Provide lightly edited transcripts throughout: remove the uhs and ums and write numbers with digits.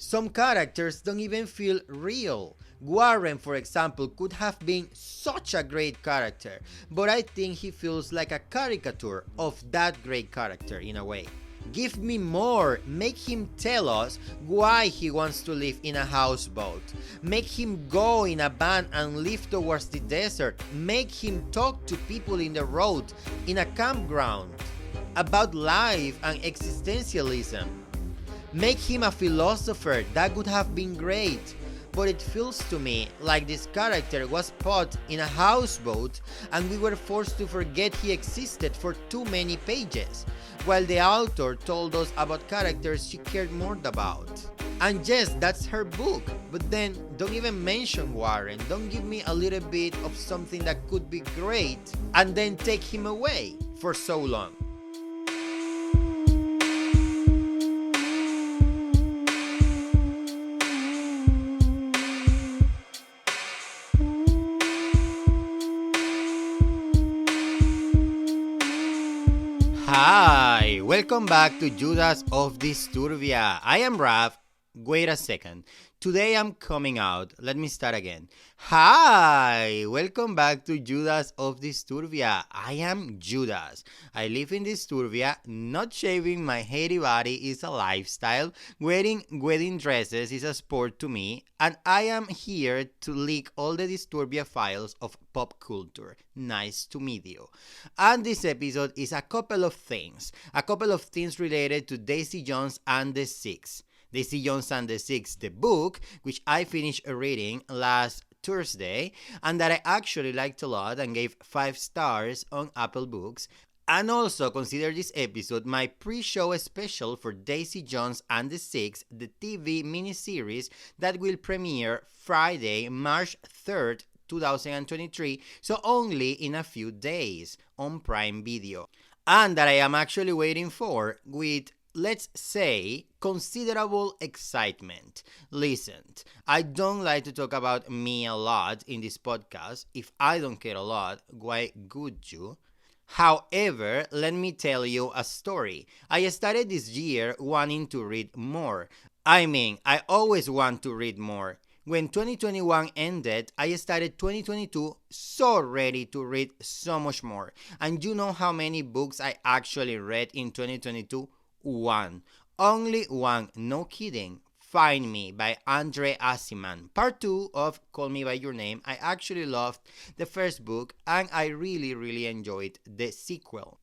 Some characters don't even feel real. Warren, for example, could have been such a great character, but I think he feels like a caricature of that great character in a way. Give me more. Make him tell us why he wants to live in a houseboat. Make him go in a van and live towards the desert. Make him talk to people in the road, in a campground, about life and existentialism. Make him a philosopher. That would have been great. But it feels to me like this character was put in a houseboat and we were forced to forget he existed for too many pages, while the author told us about characters she cared more about. And yes, that's her book, but then don't even mention Warren, don't give me a little bit of something that could be great, and then take him away for so long. Hi, welcome back to Judas of Disturbia. I am Raf. Wait a second. Today I'm coming out. Let me start again. Hi, welcome back to Judas of Disturbia. I am Judas. I live in Disturbia. Not shaving my hairy body is a lifestyle. Wearing wedding dresses is a sport to me. And I am here to leak all the Disturbia files of pop culture. Nice to meet you. And this episode is a couple of things. A couple of things related to Daisy Jones and the Six. Daisy Jones and the Six, the book, which I finished reading last Thursday, and that I actually liked a lot and gave 5 stars on Apple Books. And also consider this episode my pre-show special for Daisy Jones and the Six, the TV miniseries that will premiere Friday, March 3rd, 2023, so only in a few days on Prime Video. And that I am actually waiting for with, let's say, considerable excitement. Listen, I don't like to talk about me a lot in this podcast. If I don't care a lot, why would you? However, let me tell you a story. I started this year wanting to read more. I always want to read more. When 2021 ended, I started 2022 so ready to read so much more. And you know how many books I actually read in 2022? One. Only one. No kidding. Find Me by Andre Aciman. Part 2 of Call Me By Your Name. I actually loved the first book and I really enjoyed the sequel.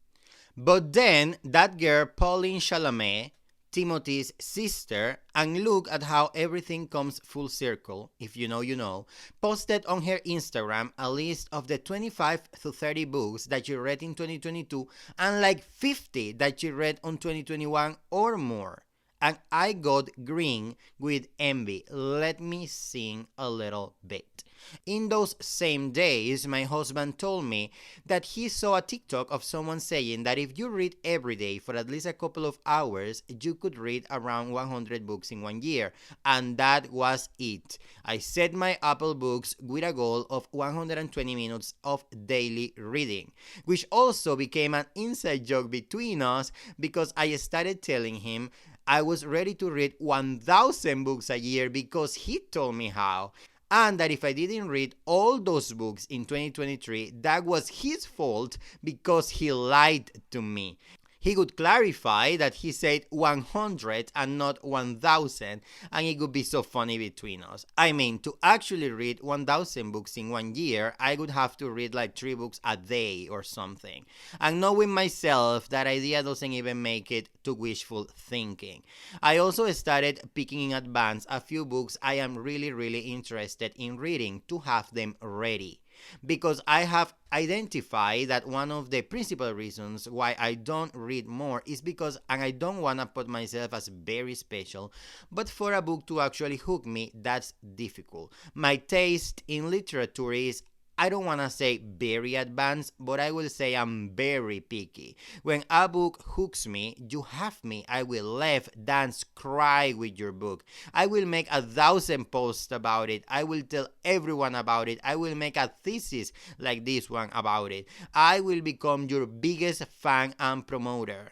But then that girl Pauline Chalamet, Timothy's sister, and look at how everything comes full circle, if you know you know, posted on her Instagram a list of the 25 to 30 books that she read in 2022 and like 50 that she read on 2021 or more. And I got green with envy. Let me sing a little bit. In those same days, my husband told me that he saw a TikTok of someone saying that if you read every day for at least a couple of hours, you could read around 100 books in 1 year. And that was it. I set my Apple Books with a goal of 120 minutes of daily reading, which also became an inside joke between us because I started telling him I was ready to read 1,000 books a year because he told me how. And that if I didn't read all those books in 2023, that was his fault because he lied to me. He could clarify that he said 100 and not 1,000, and it would be so funny between us. To actually read 1,000 books in 1 year, I would have to read like 3 books a day or something. And knowing myself, that idea doesn't even make it to wishful thinking. I also started picking in advance a few books I am really interested in reading to have them ready. Because I have identified that one of the principal reasons why I don't read more is because, and I don't want to put myself as very special, but for a book to actually hook me, that's difficult. My taste in literature is, I don't want to say very advanced, but I will say I'm very picky. When a book hooks me, you have me. I will laugh, dance, cry with your book. I will make 1,000 posts about it. I will tell everyone about it. I will make a thesis like this one about it. I will become your biggest fan and promoter.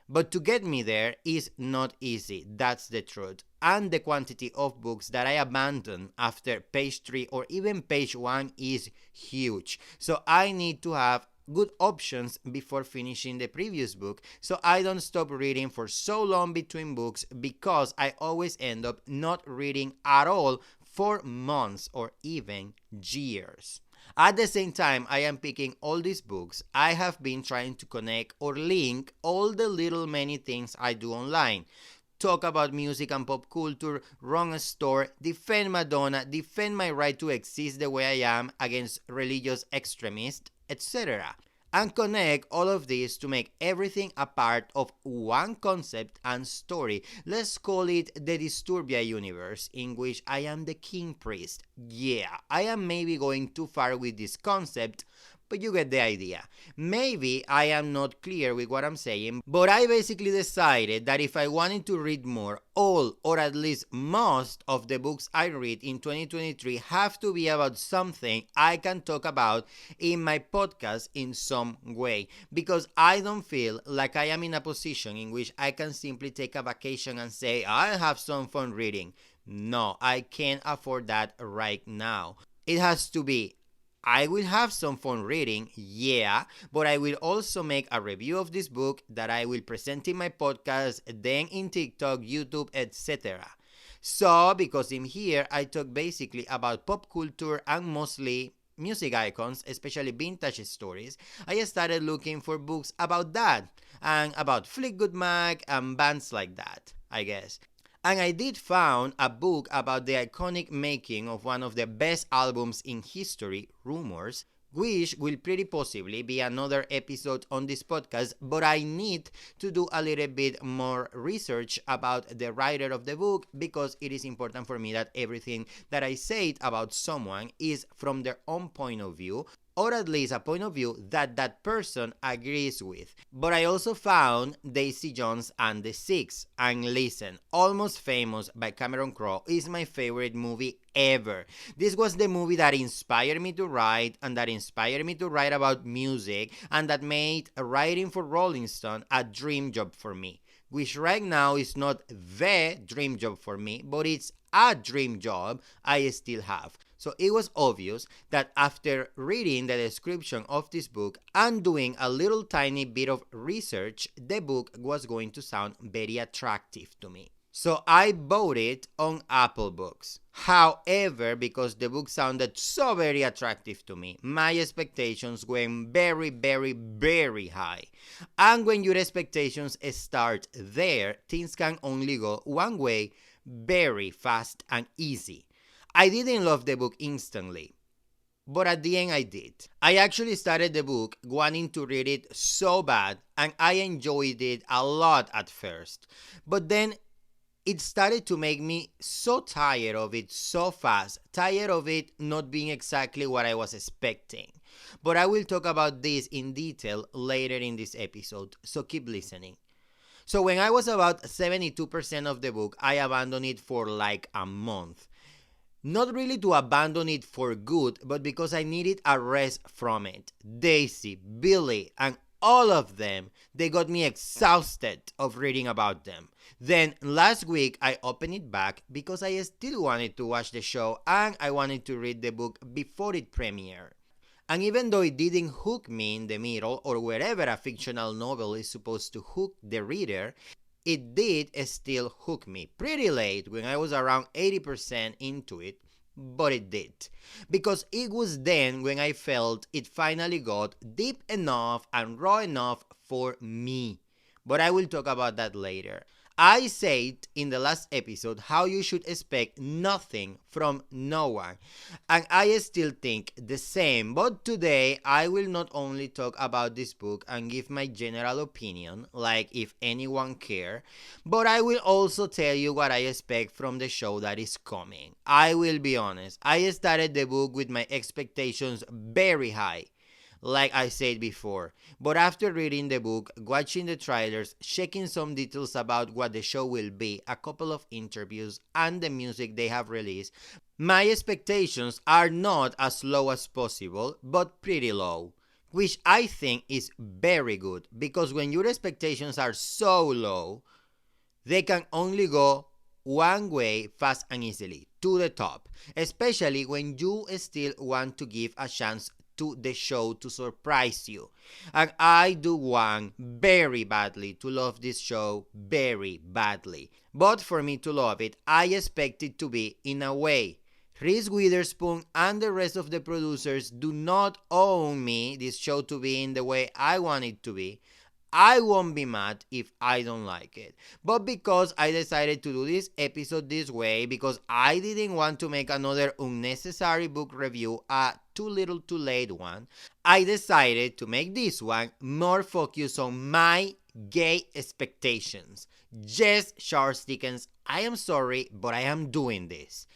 But to get me there is not easy, that's the truth. and the quantity of books that I abandon after page 3 or even page 1 is huge. So I need to have good options before finishing the previous book, so I don't stop reading for so long between books, because I always end up not reading at all for months or even years. At the same time I am picking all these books, I have been trying to connect or link all the little many things I do online. Talk about music and pop culture, run a store, defend Madonna, defend my right to exist the way I am against religious extremists, etc. And connect all of this to make everything a part of one concept and story. Let's call it the Disturbia universe, in which I am the king priest. Yeah, I am maybe going too far with this concept, but you get the idea. Maybe I am not clear with what I'm saying, but I basically decided that if I wanted to read more, all or at least most of the books I read in 2023 have to be about something I can talk about in my podcast in some way, because I don't feel like I am in a position in which I can simply take a vacation and say I'll have some fun reading. No, I can't afford that right now. It has to be, I will have some fun reading, yeah, but I will also make a review of this book that I will present in my podcast, then in TikTok, YouTube, etc. So, because in here I talk basically about pop culture and mostly music icons, especially vintage stories, I started looking for books about that, and about Fleetwood Mac and bands like that, I guess. And I did found a book about the iconic making of one of the best albums in history, Rumors, which will pretty possibly be another episode on this podcast, but I need to do a little bit more research about the writer of the book, because it is important for me that everything that I say about someone is from their own point of view, or at least a point of view that that person agrees with. But I also found Daisy Jones and the Six, and listen, Almost Famous by Cameron Crowe is my favorite movie ever. This was the movie that inspired me to write, and that inspired me to write about music, and that made writing for Rolling Stone a dream job for me, which right now is not the dream job for me, but it's a dream job I still have. So it was obvious that after reading the description of this book and doing a little tiny bit of research, the book was going to sound very attractive to me. So I bought it on Apple Books. However, because the book sounded so very attractive to me, my expectations went very, very, very high. And when your expectations start there, things can only go one way, very fast and easy. I didn't love the book instantly, but at the end I did. I actually started the book wanting to read it so bad, and I enjoyed it a lot at first. But then it started to make me so tired of it so fast, tired of it not being exactly what I was expecting. But I will talk about this in detail later in this episode, so keep listening. So when I was about 72% of the book, I abandoned it for like a month. Not really to abandon it for good, but because I needed a rest from it. Daisy, Billy, and all of them, they got me exhausted of reading about them. Then last week I opened it back because I still wanted to watch the show and I wanted to read the book before it premiered. And even though it didn't hook me in the middle or wherever a fictional novel is supposed to hook the reader, it did still hook me pretty late when I was around 80% into it, but it did. Because it was then when I felt it finally got deep enough and raw enough for me. But I will talk about that later. I said in the last episode how you should expect nothing from no one, and I still think the same, but today I will not only talk about this book and give my general opinion, like if anyone care, but I will also tell you what I expect from the show that is coming. I will be honest, I started the book with my expectations very high, like I said before. But after reading the book, watching the trailers, checking some details about what the show will be, a couple of interviews, and the music they have released, my expectations are not as low as possible, but pretty low. Which I think is very good, because when your expectations are so low, they can only go one way fast and easily to the top, especially when you still want to give a chance to the show to surprise you. And I do want very badly to love this show very badly. But for me to love it, I expect it to be in a way. Reese Witherspoon and the rest of the producers do not own me this show to be in the way I want it to be. I won't be mad if I don't like it. But because I decided to do this episode this way, because I didn't want to make another unnecessary book review, a too little too late one, I decided to make this one more focused on my gay expectations. Yes, Charles Dickens, I am sorry, but I am doing this.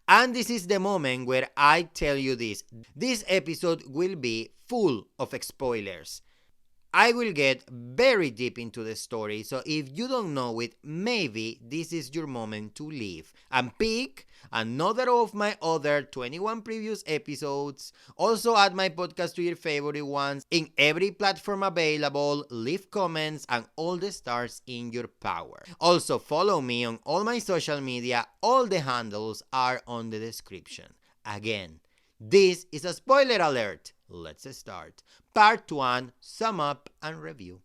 And this is the moment where I tell you this. This episode will be full of spoilers. I will get very deep into the story, so if you don't know it, maybe this is your moment to leave and pick another of my other 21 previous episodes. Also add my podcast to your favorite ones in every platform available, leave comments and all the stars in your power. Also follow me on all my social media, all the handles are on the description. Again, this is a spoiler alert. Let's start. Part 1, sum up and review.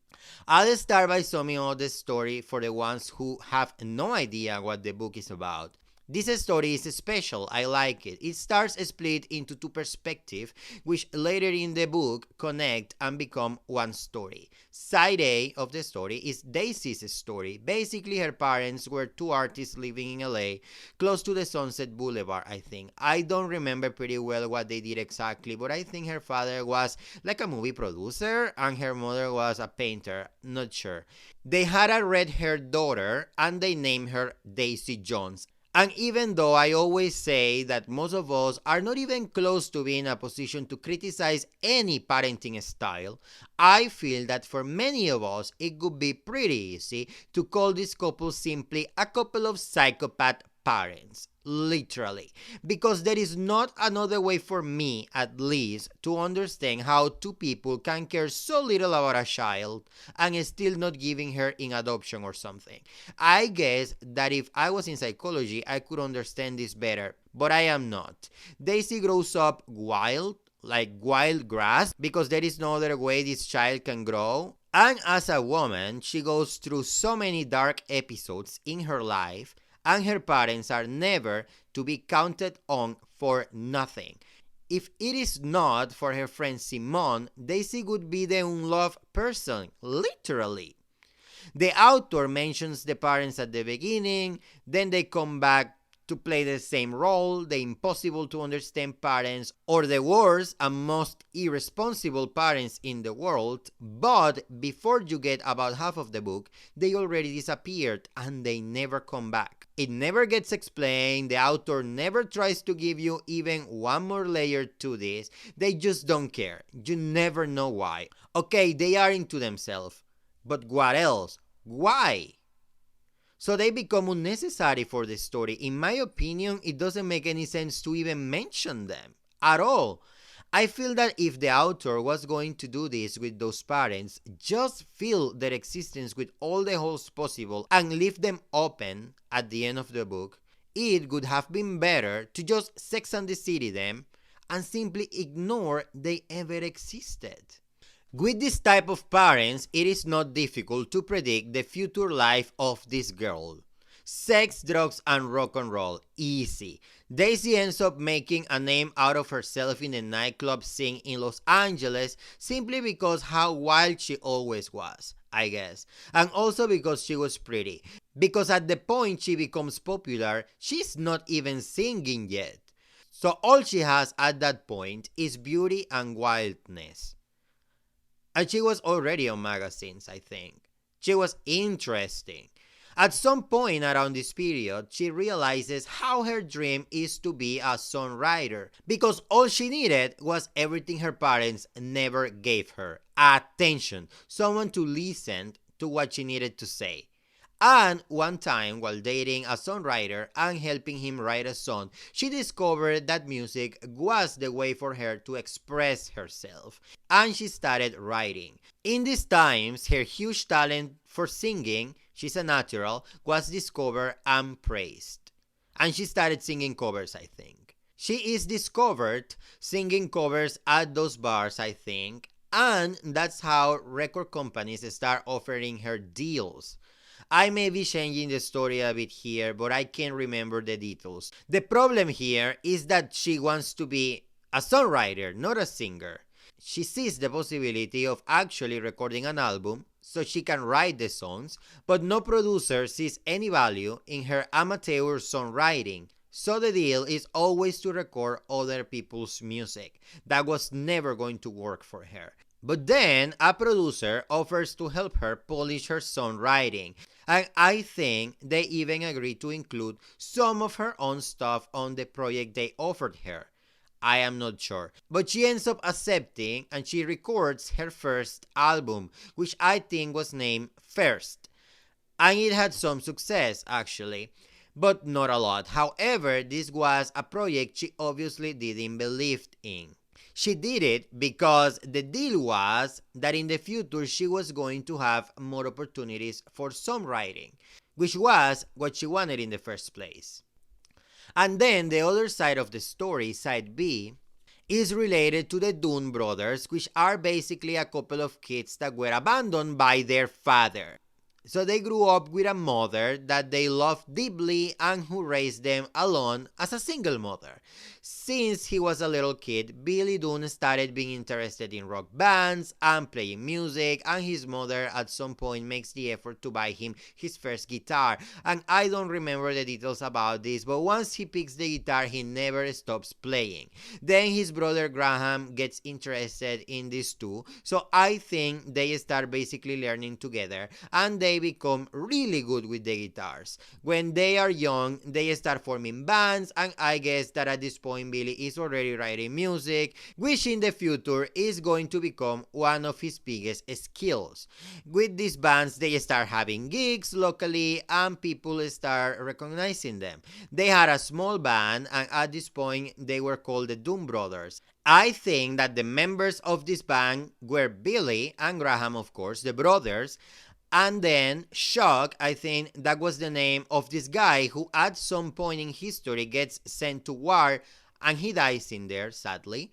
I'll start by summing up the story for the ones who have no idea what the book is about. This story is special, I like it. It starts split into two perspectives, which later in the book connect and become one story. Side A of the story is Daisy's story. Basically, her parents were two artists living in LA, close to the Sunset Boulevard, I think. I don't remember pretty well what they did exactly, but I think her father was like a movie producer and her mother was a painter, not sure. They had a red-haired daughter and they named her Daisy Jones. And even though I always say that most of us are not even close to being in a position to criticize any parenting style, I feel that for many of us it would be pretty easy to call this couple simply a couple of psychopath parents. Literally. Because there is not another way for me, at least, to understand how two people can care so little about a child and still not giving her in adoption or something. I guess that if I was in psychology, I could understand this better, but I am not. Daisy grows up wild, like wild grass, because there is no other way this child can grow. And as a woman, she goes through so many dark episodes in her life, and her parents are never to be counted on for nothing. If it is not for her friend Simone, Daisy would be the unloved person, literally. The author mentions the parents at the beginning, then they come back to play the same role, the impossible to understand parents, or the worst and most irresponsible parents in the world, but before you get about half of the book, they already disappeared and they never come back. It never gets explained, the author never tries to give you even one more layer to this, they just don't care, you never know why. Okay, they are into themselves, but what else? Why? So they become unnecessary for the story. In my opinion, it doesn't make any sense to even mention them at all. I feel that if the author was going to do this with those parents, just fill their existence with all the holes possible and leave them open at the end of the book, it would have been better to just Sex and the City them and simply ignore they ever existed. With this type of parents, it is not difficult to predict the future life of this girl. Sex, drugs, and rock and roll. Easy. Daisy ends up making a name out of herself in the nightclub scene in Los Angeles simply because how wild she always was, I guess. And also because she was pretty. Because at the point she becomes popular, she's not even singing yet. So all she has at that point is beauty and wildness. And she was already on magazines, I think. She was interesting. At some point around this period, she realizes how her dream is to be a songwriter, because all she needed was everything her parents never gave her. Attention, someone to listen to what she needed to say. And one time, while dating a songwriter and helping him write a song, she discovered that music was the way for her to express herself. And she started writing. In these times, her huge talent for singing, she's a natural, was discovered and praised. And she started singing covers, I think. She is discovered singing covers at those bars, I think, and that's how record companies start offering her deals. I may be changing the story a bit here, but I can't remember the details. The problem here is that she wants to be a songwriter, not a singer. She sees the possibility of actually recording an album so she can write the songs, but no producer sees any value in her amateur songwriting. So the deal is always to record other people's music. That was never going to work for her. But then a producer offers to help her polish her songwriting. And I think they even agreed to include some of her own stuff on the project they offered her. I am not sure. But she ends up accepting and she records her first album, which I think was named First. And it had some success actually, but not a lot. However, this was a project she obviously didn't believe in. She did it because the deal was that in the future she was going to have more opportunities for songwriting, which was what she wanted in the first place. And then the other side of the story, side B, is related to the Dunne brothers, which are basically a couple of kids that were abandoned by their father. So they grew up with a mother that they loved deeply and who raised them alone as a single mother. Since he was a little kid, Billy Dunne started being interested in rock bands and playing music, and his mother at some point makes the effort to buy him his first guitar. And I don't remember the details about this, but once he picks the guitar, he never stops playing. Then his brother Graham gets interested in this too, so I think they start basically learning together, and they become really good with the guitars. When they are young, they start forming bands, and I guess that at this point Billy is already writing music, which in the future is going to become one of his biggest skills. With these bands, they start having gigs locally and people start recognizing them. They had a small band, and at this point they were called the Dunne Brothers. I think that the members of this band were Billy and Graham, of course, the brothers. And then Shock, I think that was the name of this guy who at some point in history gets sent to war and he dies in there, sadly.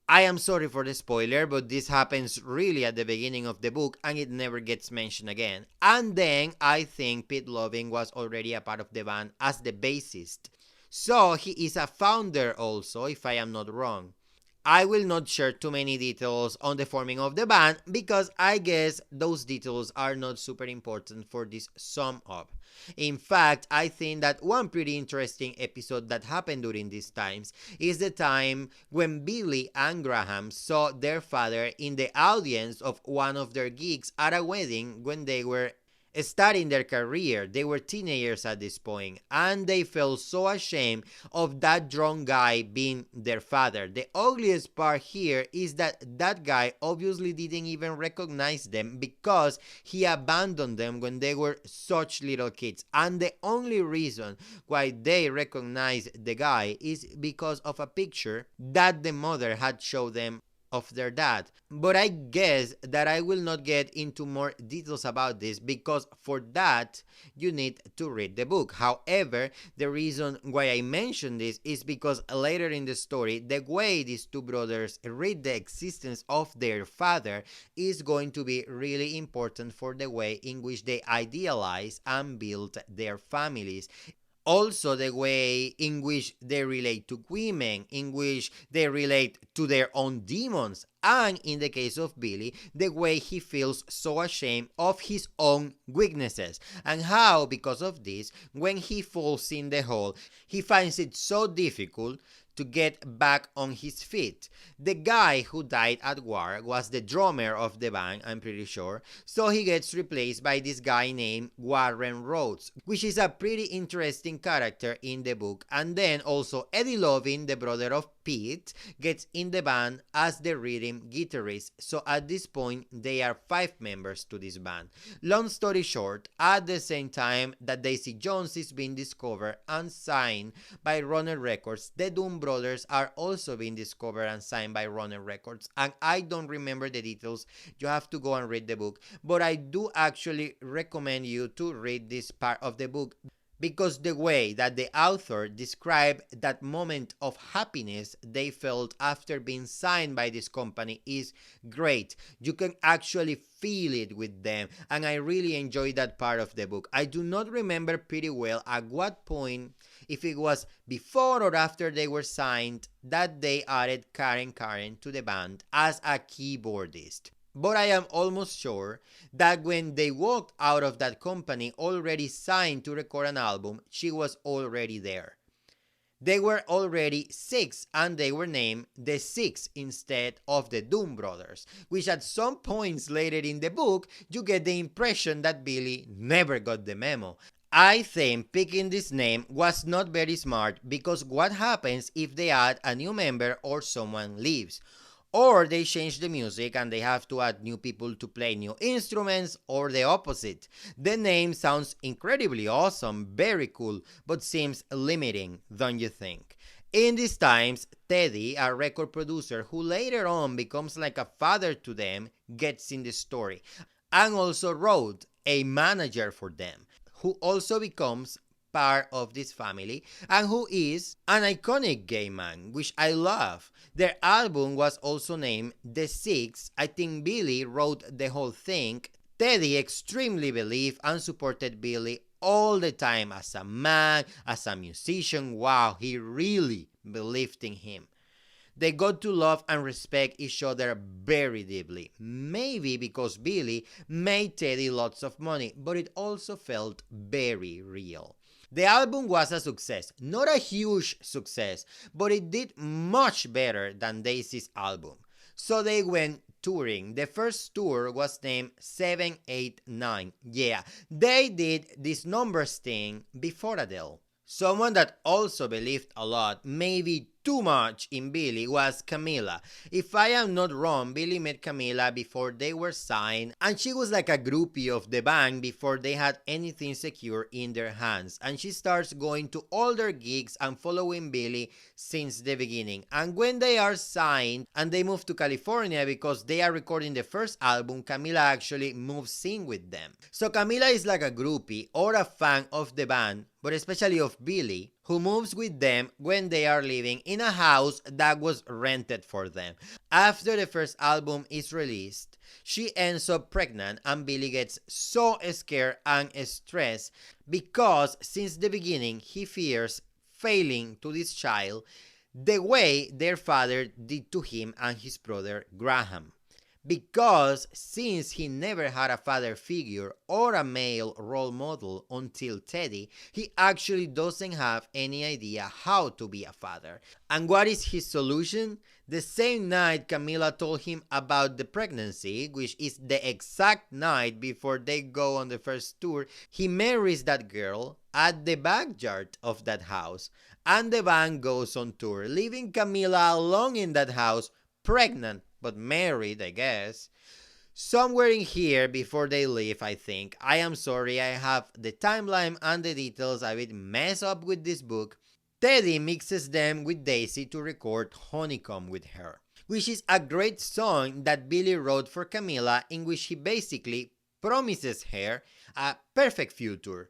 I am sorry for the spoiler, but this happens really at the beginning of the book and it never gets mentioned again. And then I think Pete Loving was already a part of the band as the bassist. So he is a founder also, if I am not wrong. I will not share too many details on the forming of the band because I guess those details are not super important for this sum up. In fact, I think that one pretty interesting episode that happened during these times is the time when Billy and Graham saw their father in the audience of one of their gigs at a wedding when they were starting their career. They were teenagers at this point, and they felt so ashamed of that drunk guy being their father. The ugliest part here is that that guy obviously didn't even recognize them because he abandoned them when they were such little kids, and the only reason why they recognized the guy is because of a picture that the mother had showed them of their dad. But I guess that I will not get into more details about this because for that you need to read the book. However, the reason why I mention this is because later in the story, the way these two brothers read the existence of their father is going to be really important for the way in which they idealize and build their families. Also, the way in which they relate to women, in which they relate to their own demons, and in the case of Billy, the way he feels so ashamed of his own weaknesses, and how, because of this, when he falls in the hole, he finds it so difficult to get back on his feet. The guy who died at war was the drummer of the band, I'm pretty sure, so he gets replaced by this guy named Warren Rhodes, which is a pretty interesting character in the book. And then also Eddie Loving, the brother of Pete, gets in the band as the rhythm guitarist, so at this point they are 5 members to this band. Long story short, at the same time that Daisy Jones is being discovered and signed by Runner Records, the Dunne brothers are also being discovered and signed by Runner Records, and I don't remember the details. You have to go and read the book, but I do actually recommend you to read this part of the book, because the way that the author described that moment of happiness they felt after being signed by this company is great. You can actually feel it with them, and I really enjoyed that part of the book. I do not remember pretty well at what point, if it was before or after they were signed, that they added Karen to the band as a keyboardist. But I am almost sure that when they walked out of that company already signed to record an album, she was already there. They were already 6, and they were named the 6 instead of the Dunne brothers, which at some points later in the book, you get the impression that Billy never got the memo. I think picking this name was not very smart, because what happens if they add a new member or someone leaves? Or they change the music and they have to add new people to play new instruments, or the opposite. The name sounds incredibly awesome, very cool, but seems limiting, don't you think? In these times, Teddy, a record producer who later on becomes like a father to them, gets in the story, and also wrote a manager for them, who also becomes part of this family, and who is an iconic gay man, which I love. Their album was also named The Six. I think Billy wrote the whole thing. Teddy extremely believed and supported Billy all the time as a man, as a musician. Wow, he really believed in him. They got to love and respect each other very deeply. Maybe because Billy made Teddy lots of money, but it also felt very real. The album was a success, not a huge success, but it did much better than Daisy's album. So they went touring. The first tour was named 789. Yeah, they did this numbers thing before Adele. Someone that also believed a lot, maybe too much, in Billy was Camila. If I am not wrong, Billy met Camila before they were signed, and she was like a groupie of the band before they had anything secure in their hands. And she starts going to all their gigs and following Billy since the beginning. And when they are signed and they move to California because they are recording the first album, Camila actually moves in with them. So Camila is like a groupie or a fan of the band, but especially of Billy, who moves with them when they are living in a house that was rented for them. After the first album is released, she ends up pregnant, and Billy gets so scared and stressed because since the beginning he fears failing to this child the way their father did to him and his brother Graham. Because since he never had a father figure or a male role model until Teddy, he actually doesn't have any idea how to be a father. And what is his solution? The same night Camila told him about the pregnancy, which is the exact night before they go on the first tour, he marries that girl at the backyard of that house, and the band goes on tour, leaving Camila alone in that house, pregnant but married, I guess. Somewhere in here before they leave, I think. I am sorry, I have the timeline and the details a bit messed up with this book. Teddy mixes them with Daisy to record Honeycomb with her, which is a great song that Billy wrote for Camila, in which he basically promises her a perfect future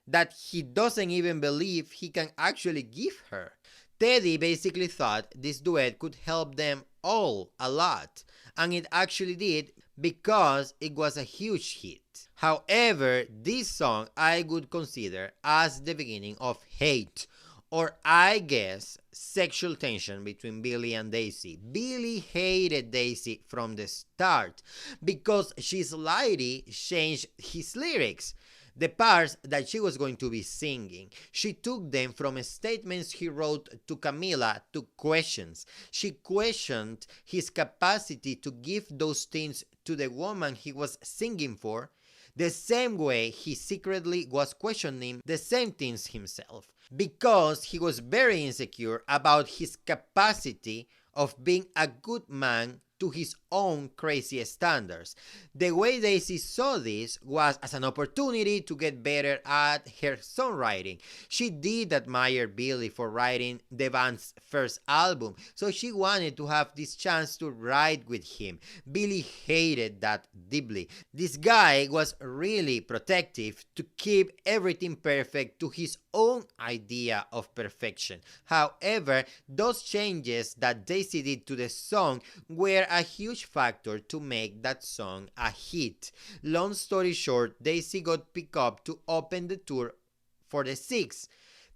that he doesn't even believe he can actually give her. Teddy basically thought this duet could help them all a lot, and it actually did because it was a huge hit. However, this song I would consider as the beginning of hate, or I guess sexual tension between Billy and Daisy. Billy hated Daisy from the start because she slightly changed his lyrics. The parts that she was going to be singing, she took them from statements he wrote to Camila to questions. She questioned his capacity to give those things to the woman he was singing for, the same way he secretly was questioning the same things himself, because he was very insecure about his capacity of being a good man to his own crazy standards. The way Daisy saw this was as an opportunity to get better at her songwriting. She did admire Billy for writing the band's first album, so she wanted to have this chance to write with him. Billy hated that deeply. This guy was really protective to keep everything perfect to his own idea of perfection. However, those changes that Daisy did to the song were a huge factor to make that song a hit. Long story short, Daisy got picked up to open the tour for the Six.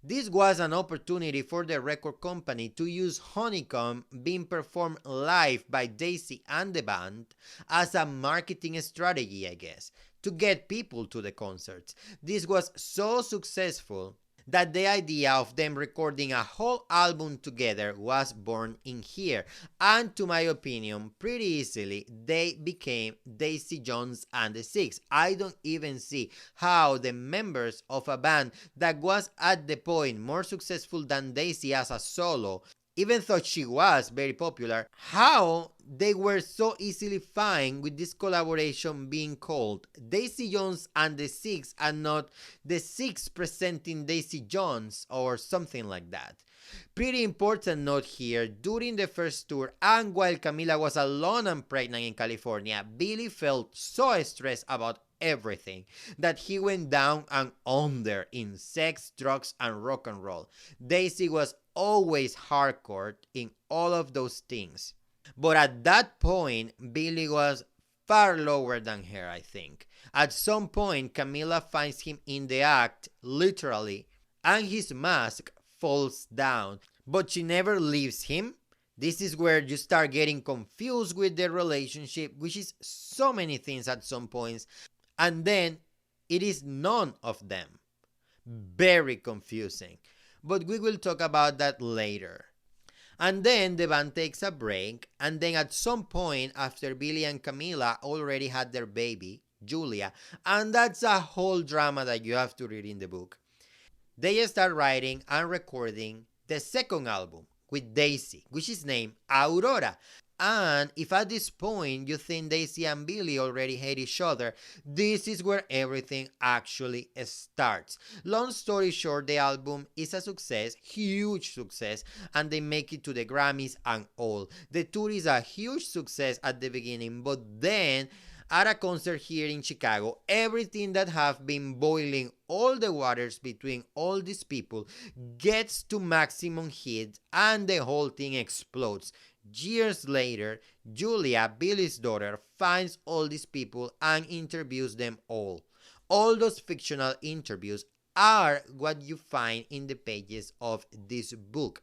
This was an opportunity for the record company to use Honeycomb being performed live by Daisy and the band as a marketing strategy, I guess, to get people to the concerts. This was so successful that the idea of them recording a whole album together was born in here, and to my opinion, pretty easily they became Daisy Jones and the Six. I don't even see how the members of a band that was at the point more successful than Daisy as a solo, even though she was very popular, how they were so easily fine with this collaboration being called Daisy Jones and the Six and not the Six presenting Daisy Jones or something like that. Pretty important note here, during the first tour and while Camila was alone and pregnant in California, Billy felt so stressed about everything that he went down and under in sex, drugs, and rock and roll. Daisy was always hardcore in all of those things. But at that point, Billy was far lower than her, I think. At some point, Camila finds him in the act, literally, and his mask falls down. But she never leaves him. This is where you start getting confused with the relationship, which is so many things at some points. And then it is none of them. Very confusing. But we will talk about that later. And then the band takes a break, and then at some point after Billy and Camila already had their baby, Julia, and that's a whole drama that you have to read in the book, they start writing and recording the second album with Daisy, which is named Aurora. And if at this point you think Daisy and Billy already hate each other, this is where everything actually starts. Long story short, the album is a success, huge success, and they make it to the Grammys and all. The tour is a huge success at the beginning, but then at a concert here in Chicago, everything that have been boiling all the waters between all these people gets to maximum heat and the whole thing explodes. Years later, Julia, Billy's daughter, finds all these people and interviews them all. All those fictional interviews are what you find in the pages of this book.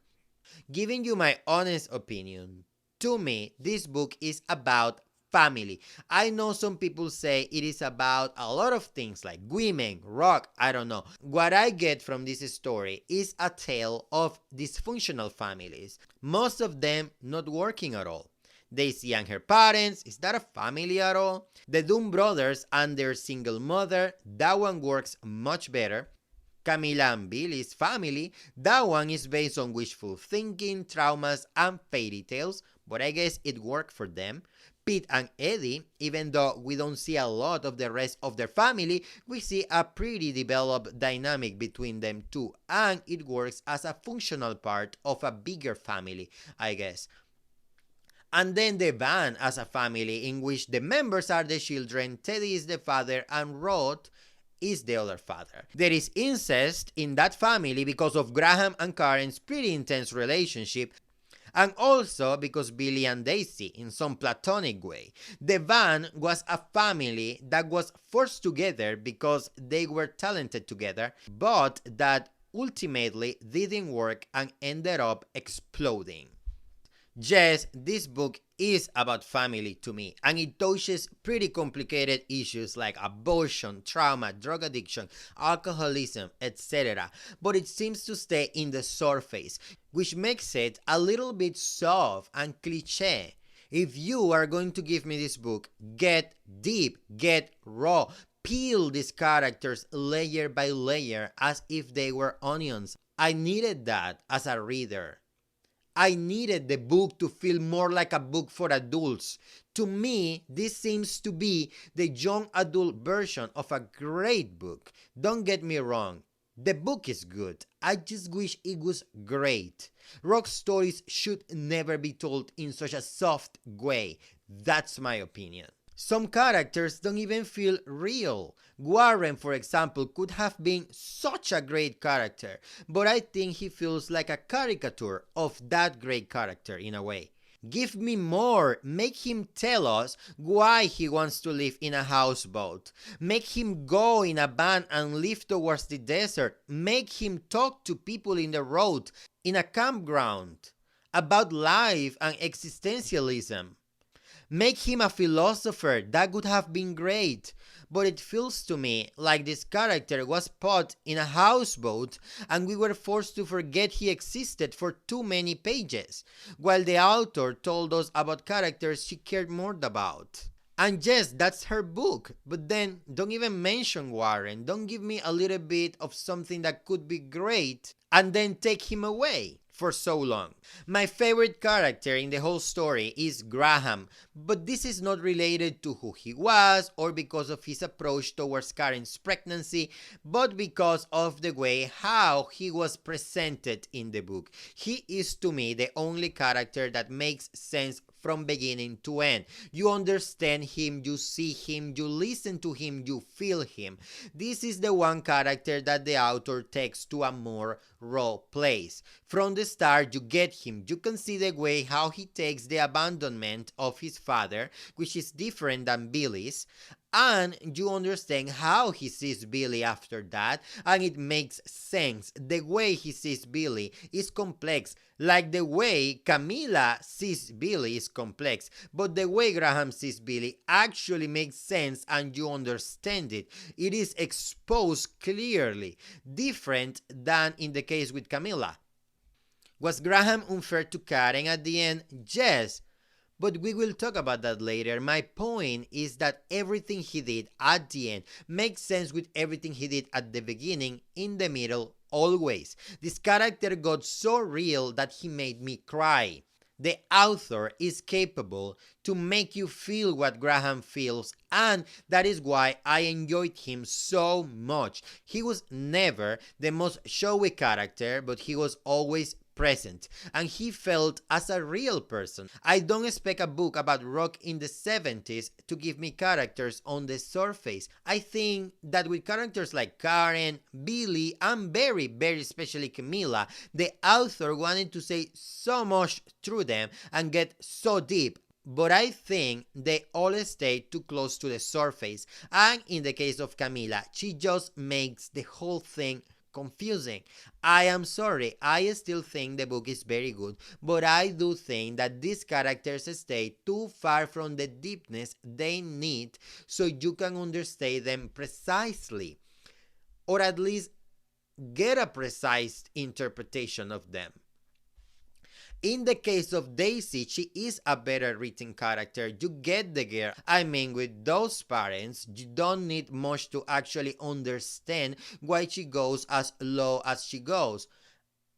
Giving you my honest opinion, to me, this book is about family. I know some people say it is about a lot of things like women, rock, I don't know. What I get from this story is a tale of dysfunctional families, most of them not working at all. Daisy and her parents, is that a family at all? The Dunne brothers and their single mother, that one works much better. Camila and Billy's family, that one is based on wishful thinking, traumas, and fairy tales, but I guess it worked for them. Pete and Eddie, even though we don't see a lot of the rest of their family, we see a pretty developed dynamic between them too, and it works as a functional part of a bigger family, I guess. And then the band as a family in which the members are the children, Teddy is the father, and Rod is the other father. There is incest in that family because of Graham and Karen's pretty intense relationship, and also because Billy and Daisy in some platonic way. The band was a family that was forced together because they were talented together, but that ultimately didn't work and ended up exploding. Yes, this book is about family to me, and it touches pretty complicated issues like abortion, trauma, drug addiction, alcoholism, etc. But it seems to stay in the surface, which makes it a little bit soft and cliche. If you are going to give me this book, get deep, get raw, peel these characters layer by layer as if they were onions. I needed that as a reader. I needed the book to feel more like a book for adults. To me, this seems to be the young adult version of a great book. Don't get me wrong, the book is good. I just wish it was great. Rock stories should never be told in such a soft way. That's my opinion. Some characters don't even feel real. Warren, for example, could have been such a great character, but I think he feels like a caricature of that great character in a way. Give me more. Make him tell us why he wants to live in a houseboat. Make him go in a van and live towards the desert. Make him talk to people in the road, in a campground, about life and existentialism. Make him a philosopher. That would have been great. But it feels to me like this character was put in a houseboat and we were forced to forget he existed for too many pages, while the author told us about characters she cared more about. And yes, that's her book, but then don't even mention Warren. Don't give me a little bit of something that could be great and then take him away for so long. My favorite character in the whole story is Graham, but this is not related to who he was or because of his approach towards Karen's pregnancy, but because of the way how he was presented in the book. He is to me the only character that makes sense from beginning to end. You understand him, you see him, you listen to him, you feel him. This is the one character that the author takes to a more raw place. From the start, you get him. You can see the way how he takes the abandonment of his father, which is different than Billy's, and you understand how he sees Billy after that, and it makes sense. The way he sees Billy is complex, like the way Camila sees Billy is complex, but the way Graham sees Billy actually makes sense and you understand it. It is exposed clearly, different than in the case with Camila. Was Graham unfair to Karen at the end? Yes. But we will talk about that later. My point is that everything he did at the end makes sense with everything he did at the beginning, in the middle, always. This character got so real that he made me cry. The author is capable to make you feel what Graham feels, and that is why I enjoyed him so much. He was never the most showy character, but he was always present, and he felt as a real person. I don't expect a book about rock in the 70s to give me characters on the surface. I think that with characters like Karen, Billy, and very especially Camila, the author wanted to say so much through them and get so deep. But I think they all stay too close to the surface, and in the case of Camila, she just makes the whole thing confusing. I am sorry, I still think the book is very good, but I do think that these characters stay too far from the deepness they need so you can understand them precisely, or at least get a precise interpretation of them. In the case of Daisy, she is a better written character. You get the girl. I mean, with those parents, you don't need much to actually understand why she goes as low as she goes,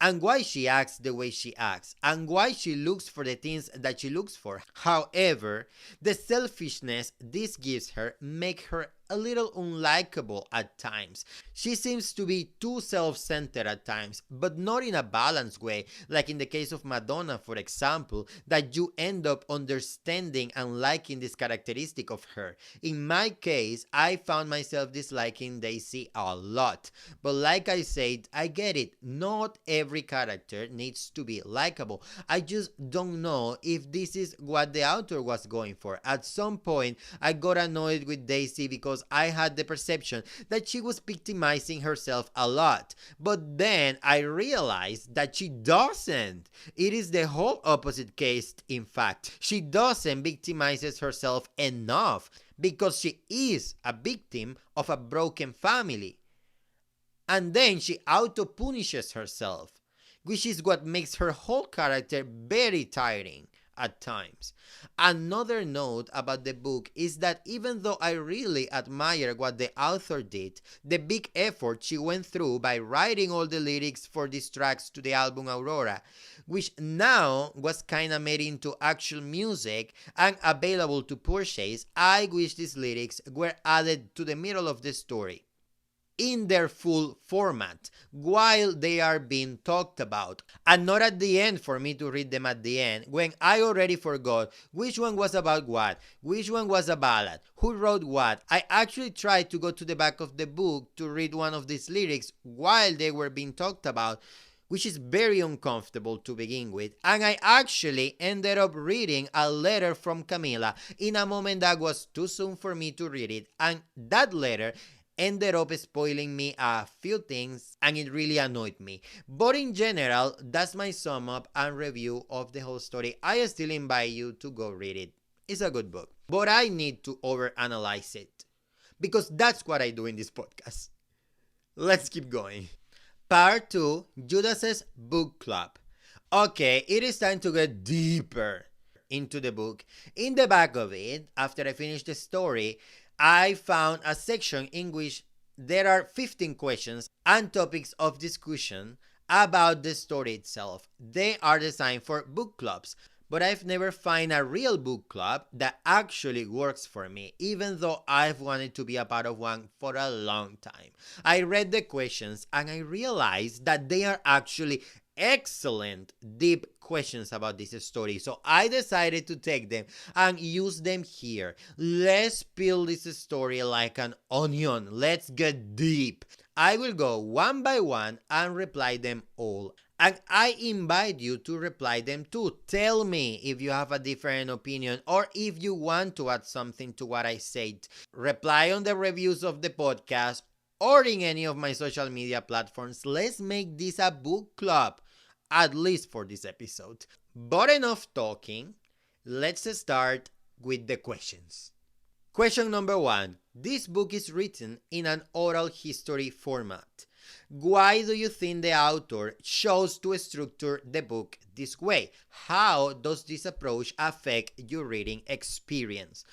and why she acts the way she acts, and why she looks for the things that she looks for. However, the selfishness this gives her make her a little unlikable at times. She seems to be too self-centered at times, but not in a balanced way, like in the case of Madonna, for example, that you end up understanding and liking this characteristic of her. In my case, I found myself disliking Daisy a lot, but like I said, I get it. Not every character needs to be likable. I just don't know if this is what the author was going for. At some point, I got annoyed with Daisy because I had the perception that she was victimizing herself a lot. But then I realized that she doesn't. It is the whole opposite case, in fact. She doesn't victimize herself enough because she is a victim of a broken family. And then she auto-punishes herself, which is what makes her whole character very tiring. at times. Another note about the book is that even though I really admire what the author did, the big effort she went through by writing all the lyrics for these tracks to the album Aurora, which now was kinda made into actual music and available to purchase, I wish these lyrics were added to the middle of the story in their full format while they are being talked about, and not at the end for me to read them at the end when I already forgot which one was about what, which one was a ballad, who wrote what. I actually tried to go to the back of the book to read one of these lyrics while they were being talked about, which is very uncomfortable to begin with, and I actually ended up reading a letter from Camila in a moment that was too soon for me to read it, and that letter ended up spoiling me a few things, and it really annoyed me. But in general, that's my sum up and review of the whole story. I still invite you to go read it. It's a good book, but I need to overanalyze it, because that's what I do in this podcast. Let's keep going. Part 2, Judas's Book Club. Okay, it is time to get deeper into the book. In the back of it, after I finished the story, I found a section in which there are 15 questions and topics of discussion about the story itself. They are designed for book clubs, but I've never found a real book club that actually works for me, even though I've wanted to be a part of one for a long time. I read the questions and I realized that they are actually excellent, deep questions about this story. So I decided to take them and use them here. Let's peel this story like an onion. Let's get deep. I will go one by one and reply them all. And I invite you to reply them too. Tell me if you have a different opinion or if you want to add something to what I said. Reply on the reviews of the podcast or in any of my social media platforms. Let's make this a book club, at least for this episode. But enough talking, let's start with the questions. Question number 1. This book is written in an oral history format. Why do you think the author chose to structure the book this way? How does this approach affect your reading experience?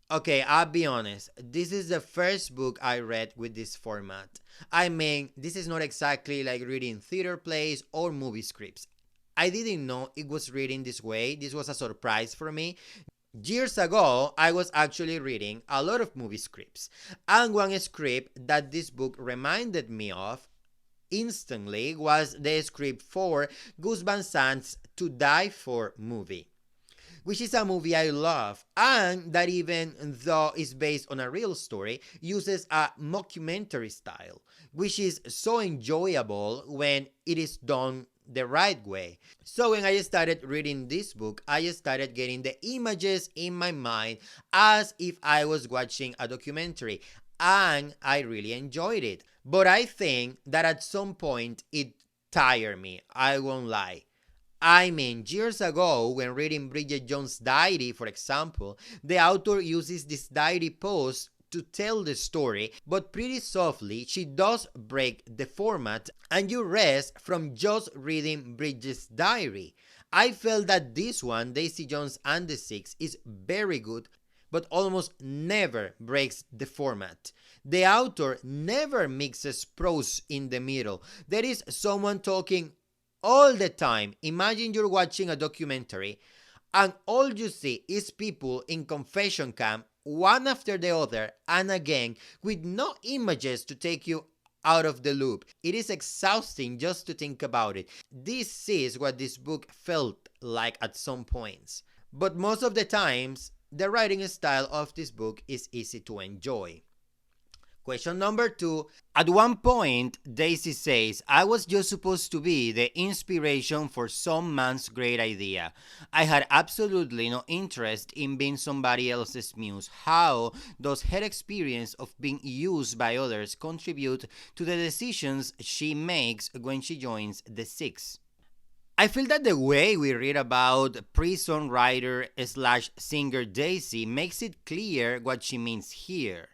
Okay, I'll be honest, this is the first book I read with this format. I mean, this is not exactly like reading theater plays or movie scripts. I didn't know it was written this way. This was a surprise for me. Years ago, I was actually reading a lot of movie scripts, and one script that this book reminded me of instantly was the script for Gus Van Sant's To Die For movie, which is a movie I love, and that even though it's based on a real story, uses a mockumentary style, which is so enjoyable when it is done the right way. So when I started reading this book, I started getting the images in my mind as if I was watching a documentary, and I really enjoyed it. But I think that at some point it tired me, I won't lie. I mean, years ago, when reading Bridget Jones' diary, for example, the author uses this diary post to tell the story, but pretty softly she does break the format and you rest from just reading Bridget's diary. I felt that this one, Daisy Jones and the Six, is very good, but almost never breaks the format. The author never mixes prose in the middle. There is someone talking all the time. Imagine you're watching a documentary and all you see is people in confession camp, one after the other, and again, with no images to take you out of the loop. It is exhausting just to think about it. This is what this book felt like at some points. But most of the times, the writing style of this book is easy to enjoy. Question number 2. At one point, Daisy says, I was just supposed to be the inspiration for some man's great idea. I had absolutely no interest in being somebody else's muse. How does her experience of being used by others contribute to the decisions she makes when she joins the Six? I feel that the way we read about pre-songwriter/singer Daisy makes it clear what she means here.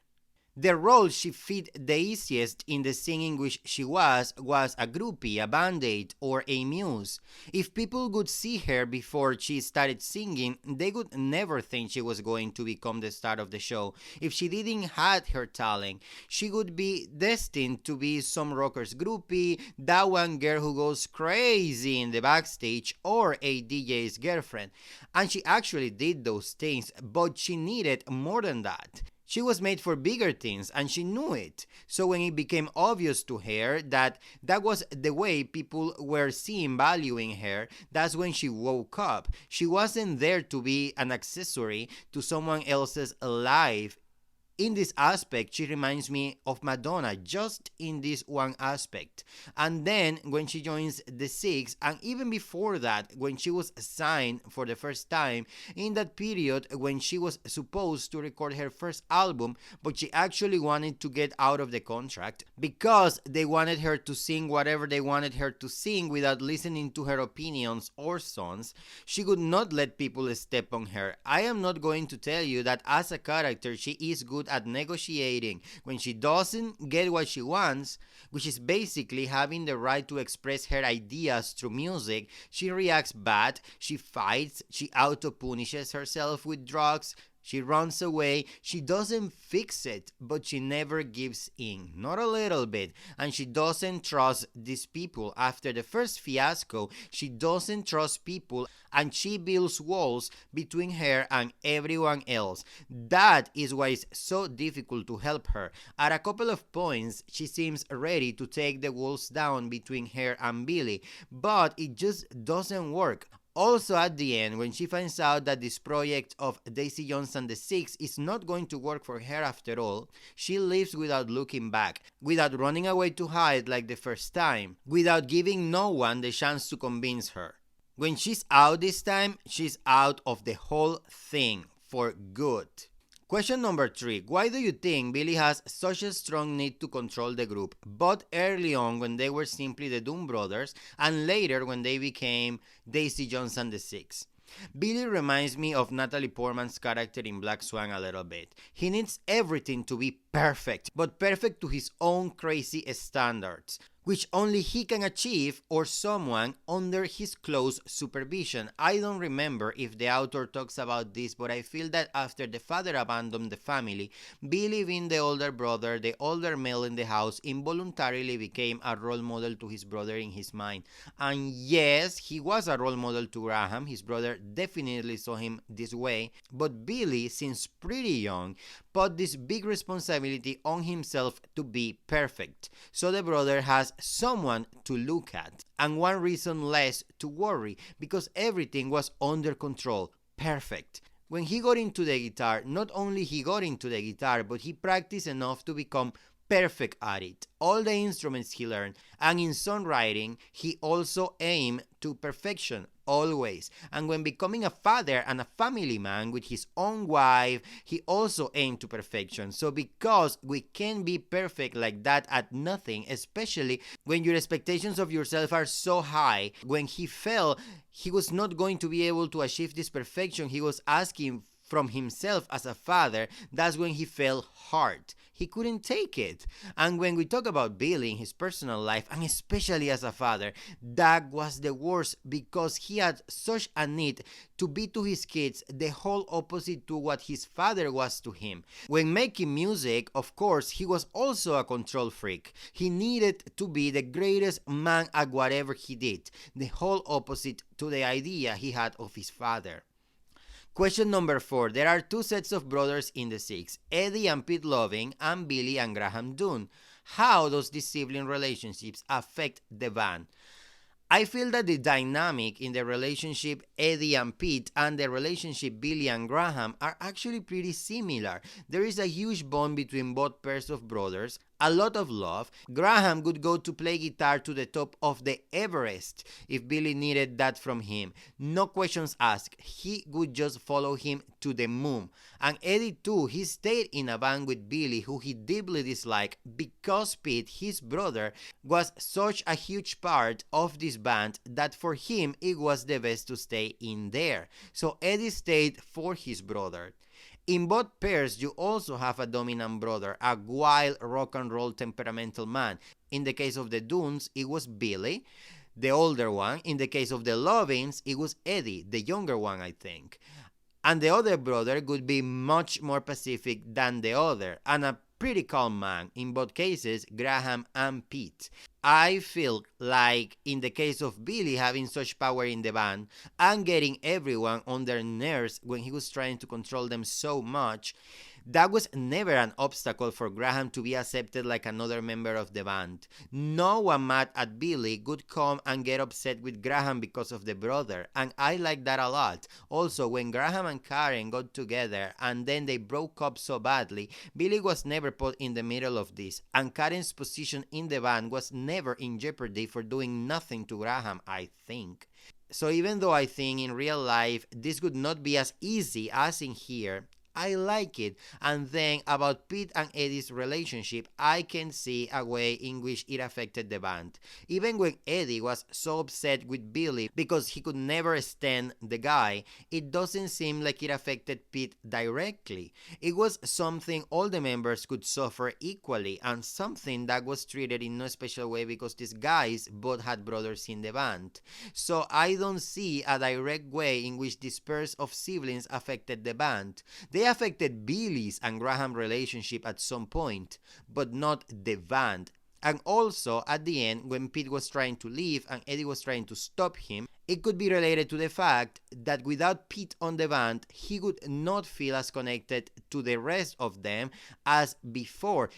The role she fit the easiest in the scene in which she was a groupie, a band-aid, or a muse. If people would see her before she started singing, they would never think she was going to become the star of the show. If she didn't have her talent, she would be destined to be some rocker's groupie, that one girl who goes crazy in the backstage, or a DJ's girlfriend. And she actually did those things, but she needed more than that. She was made for bigger things and she knew it. So when it became obvious to her that that was the way people were seeing valuing her, that's when she woke up. She wasn't there to be an accessory to someone else's life. In this aspect, she reminds me of Madonna, just in this one aspect. And then when she joins the Six, and even before that, when she was signed for the first time, in that period when she was supposed to record her first album, but she actually wanted to get out of the contract because they wanted her to sing whatever they wanted her to sing without listening to her opinions or songs, she would not let people step on her. I am not going to tell you that as a character she is good at negotiating. When she doesn't get what she wants, which is basically having the right to express her ideas through music, she reacts bad, she fights, she auto-punishes herself with drugs, she runs away, she doesn't fix it, but she never gives in, not a little bit, and she doesn't trust these people. After the first fiasco, she doesn't trust people, and she builds walls between her and everyone else. That is why it's so difficult to help her. At a couple of points, she seems ready to take the walls down between her and Billy, but it just doesn't work. Also at the end, when she finds out that this project of Daisy Jones and the Six is not going to work for her after all, she leaves without looking back, without running away to hide like the first time, without giving no one the chance to convince her. When she's out this time, she's out of the whole thing for good. Question number 3. Why do you think Billy has such a strong need to control the group, both early on when they were simply the Dunne brothers and later when they became Daisy Jones and the Six? Billy reminds me of Natalie Portman's character in Black Swan a little bit. He needs everything to be perfect, but perfect to his own crazy standards, which only he can achieve or someone under his close supervision. I don't remember if the author talks about this, but I feel that after the father abandoned the family, Billy, being the older brother, the older male in the house, involuntarily became a role model to his brother in his mind. And yes, he was a role model to Graham. His brother definitely saw him this way, but Billy, since pretty young, put this big responsibility on himself to be perfect. So the brother has someone to look at and one reason less to worry, because everything was under control, perfect. When he got into the guitar, not only he got into the guitar, but he practiced enough to become perfect at it. All the instruments he learned, and in songwriting, he also aimed to perfection, always. And when becoming a father and a family man with his own wife, he also aimed to perfection. So because we can be perfect like that at nothing, especially when your expectations of yourself are so high, when he felt he was not going to be able to achieve this perfection he was asking from himself as a father, that's when he fell hard. He couldn't take it. And when we talk about Billy in his personal life, and especially as a father, that was the worst, because he had such a need to be to his kids the whole opposite to what his father was to him. When making music, of course, he was also a control freak. He needed to be the greatest man at whatever he did, the whole opposite to the idea he had of his father. Question number 4. There are two sets of brothers in the Six, Eddie and Pete Loving and Billy and Graham Dunne. How does these sibling relationships affect the band? I feel that the dynamic in the relationship Eddie and Pete and the relationship Billy and Graham are actually pretty similar. There is a huge bond between both pairs of brothers, a lot of love. Graham would go to play guitar to the top of the Everest if Billy needed that from him. No questions asked. He would just follow him to the moon. And Eddie too, he stayed in a band with Billy, who he deeply disliked, because Pete, his brother, was such a huge part of this band that for him it was the best to stay in there. So Eddie stayed for his brother. In both pairs, you also have a dominant brother, a wild rock and roll temperamental man. In the case of the Dunnes, it was Billy, the older one. In the case of the Lovins, it was Eddie, the younger one, I think. And the other brother could be much more pacific than the other, and a pretty calm man, in both cases, Graham and Pete. I feel like in the case of Billy having such power in the band and getting everyone on their nerves when he was trying to control them so much, that was never an obstacle for Graham to be accepted like another member of the band. No one mad at Billy could come and get upset with Graham because of the brother, and I like that a lot. Also, when Graham and Karen got together and then they broke up so badly, Billy was never put in the middle of this, and Karen's position in the band was never in jeopardy for doing nothing to Graham, I think. So even though I think in real life this would not be as easy as in here, I like it. And then about Pete and Eddie's relationship, I can see a way in which it affected the band. Even when Eddie was so upset with Billy because he could never stand the guy, it doesn't seem like it affected Pete directly. It was something all the members could suffer equally, and something that was treated in no special way because these guys both had brothers in the band. So I don't see a direct way in which this pairs of siblings affected the band. They affected Billy's and Graham's relationship at some point, but not the band. And also, at the end, when Pete was trying to leave and Eddie was trying to stop him, it could be related to the fact that without Pete on the band, he would not feel as connected to the rest of them as before.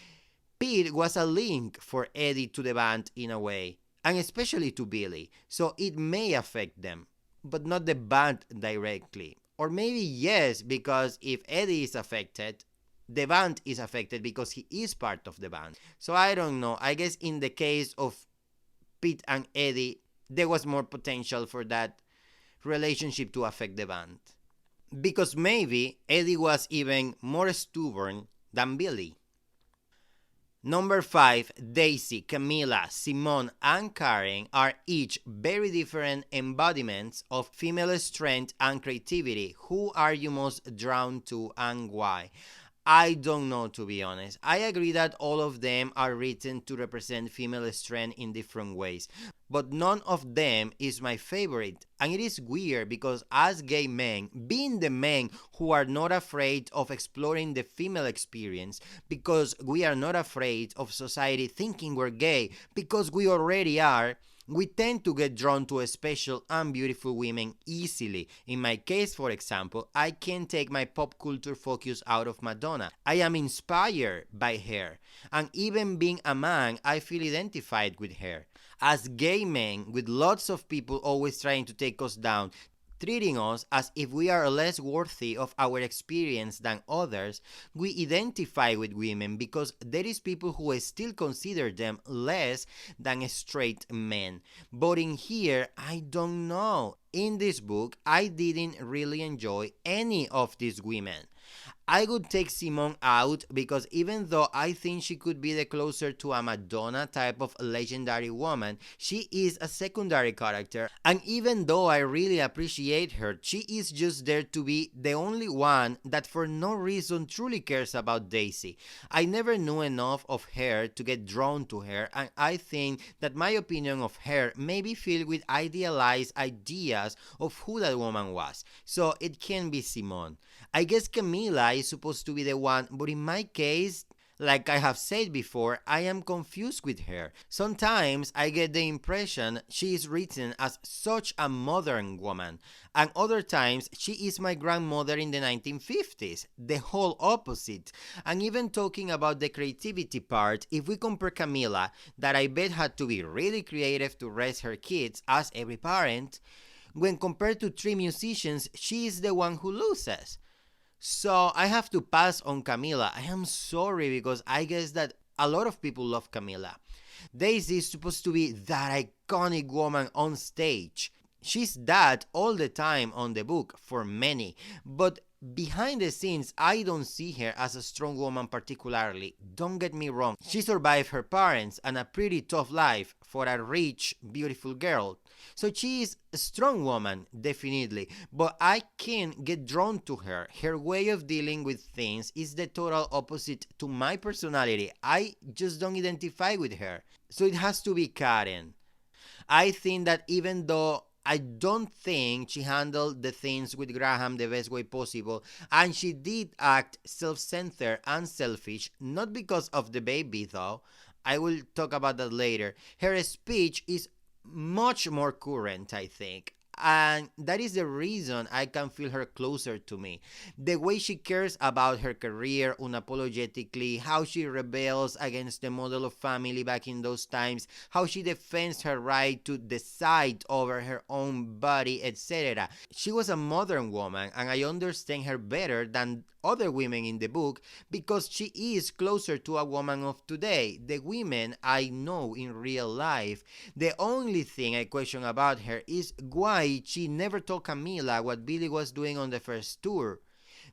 Pete was a link for Eddie to the band in a way, and especially to Billy, so it may affect them, but not the band directly. Or maybe yes, because if Eddie is affected, the band is affected because he is part of the band. So I don't know. I guess in the case of Pete and Eddie, there was more potential for that relationship to affect the band. Because maybe Eddie was even more stubborn than Billy. Number 5, Daisy, Camila, Simone, and Karen are each very different embodiments of female strength and creativity. Who are you most drawn to and why? I don't know, to be honest. I agree that all of them are written to represent female strength in different ways, but none of them is my favorite. And it is weird because as gay men, being the men who are not afraid of exploring the female experience, because we are not afraid of society thinking we're gay, because we already are, we tend to get drawn to special and beautiful women easily. In my case, for example, I can't take my pop culture focus out of Madonna. I am inspired by her. And even being a man, I feel identified with her. As gay men, with lots of people always trying to take us down, treating us as if we are less worthy of our experience than others, we identify with women because there is people who still consider them less than straight men. But in here, I don't know. In this book, I didn't really enjoy any of these women. I would take Simone out because even though I think she could be the closer to a Madonna type of legendary woman, she is a secondary character. And even though I really appreciate her, she is just there to be the only one that for no reason truly cares about Daisy. I never knew enough of her to get drawn to her, and I think that my opinion of her may be filled with idealized ideas of who that woman was. So it can be Simone. I guess Camila is supposed to be the one, but in my case, like I have said before, I am confused with her. Sometimes I get the impression she is written as such a modern woman, and other times she is my grandmother in the 1950s, the whole opposite. And even talking about the creativity part, if we compare Camila, that I bet had to be really creative to raise her kids, as every parent, when compared to 3 musicians, she is the one who loses. So I have to pass on Camila. I am sorry because I guess that a lot of people love Camila. Daisy is supposed to be that iconic woman on stage. She's that all the time on the book for many, but behind the scenes, I don't see her as a strong woman particularly. Don't get me wrong, she survived her parents and a pretty tough life for a rich, beautiful girl. So she is a strong woman, definitely, but I can't get drawn to her. Her way of dealing with things is the total opposite to my personality. I just don't identify with her. So it has to be Karen. I think that even though I don't think she handled the things with Graham the best way possible, and she did act self-centered and selfish, not because of the baby though. I will talk about that later. Her speech is much more current, I think. And that is the reason I can feel her closer to me. The way she cares about her career unapologetically, how she rebels against the model of family back in those times, how she defends her right to decide over her own body, etc. She was a modern woman, and I understand her better than other women in the book because she is closer to a woman of today, the women I know in real life. The only thing I question about her is why she never told Camila what Billy was doing on the first tour.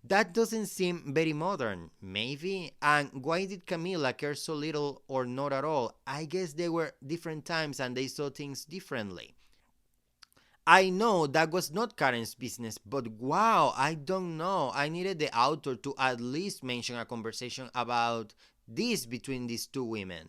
That doesn't seem very modern, maybe? And why did Camila care so little or not at all? I guess they were different times and they saw things differently. I know that was not Karen's business, but wow, I don't know. I needed the author to at least mention a conversation about this between these two women.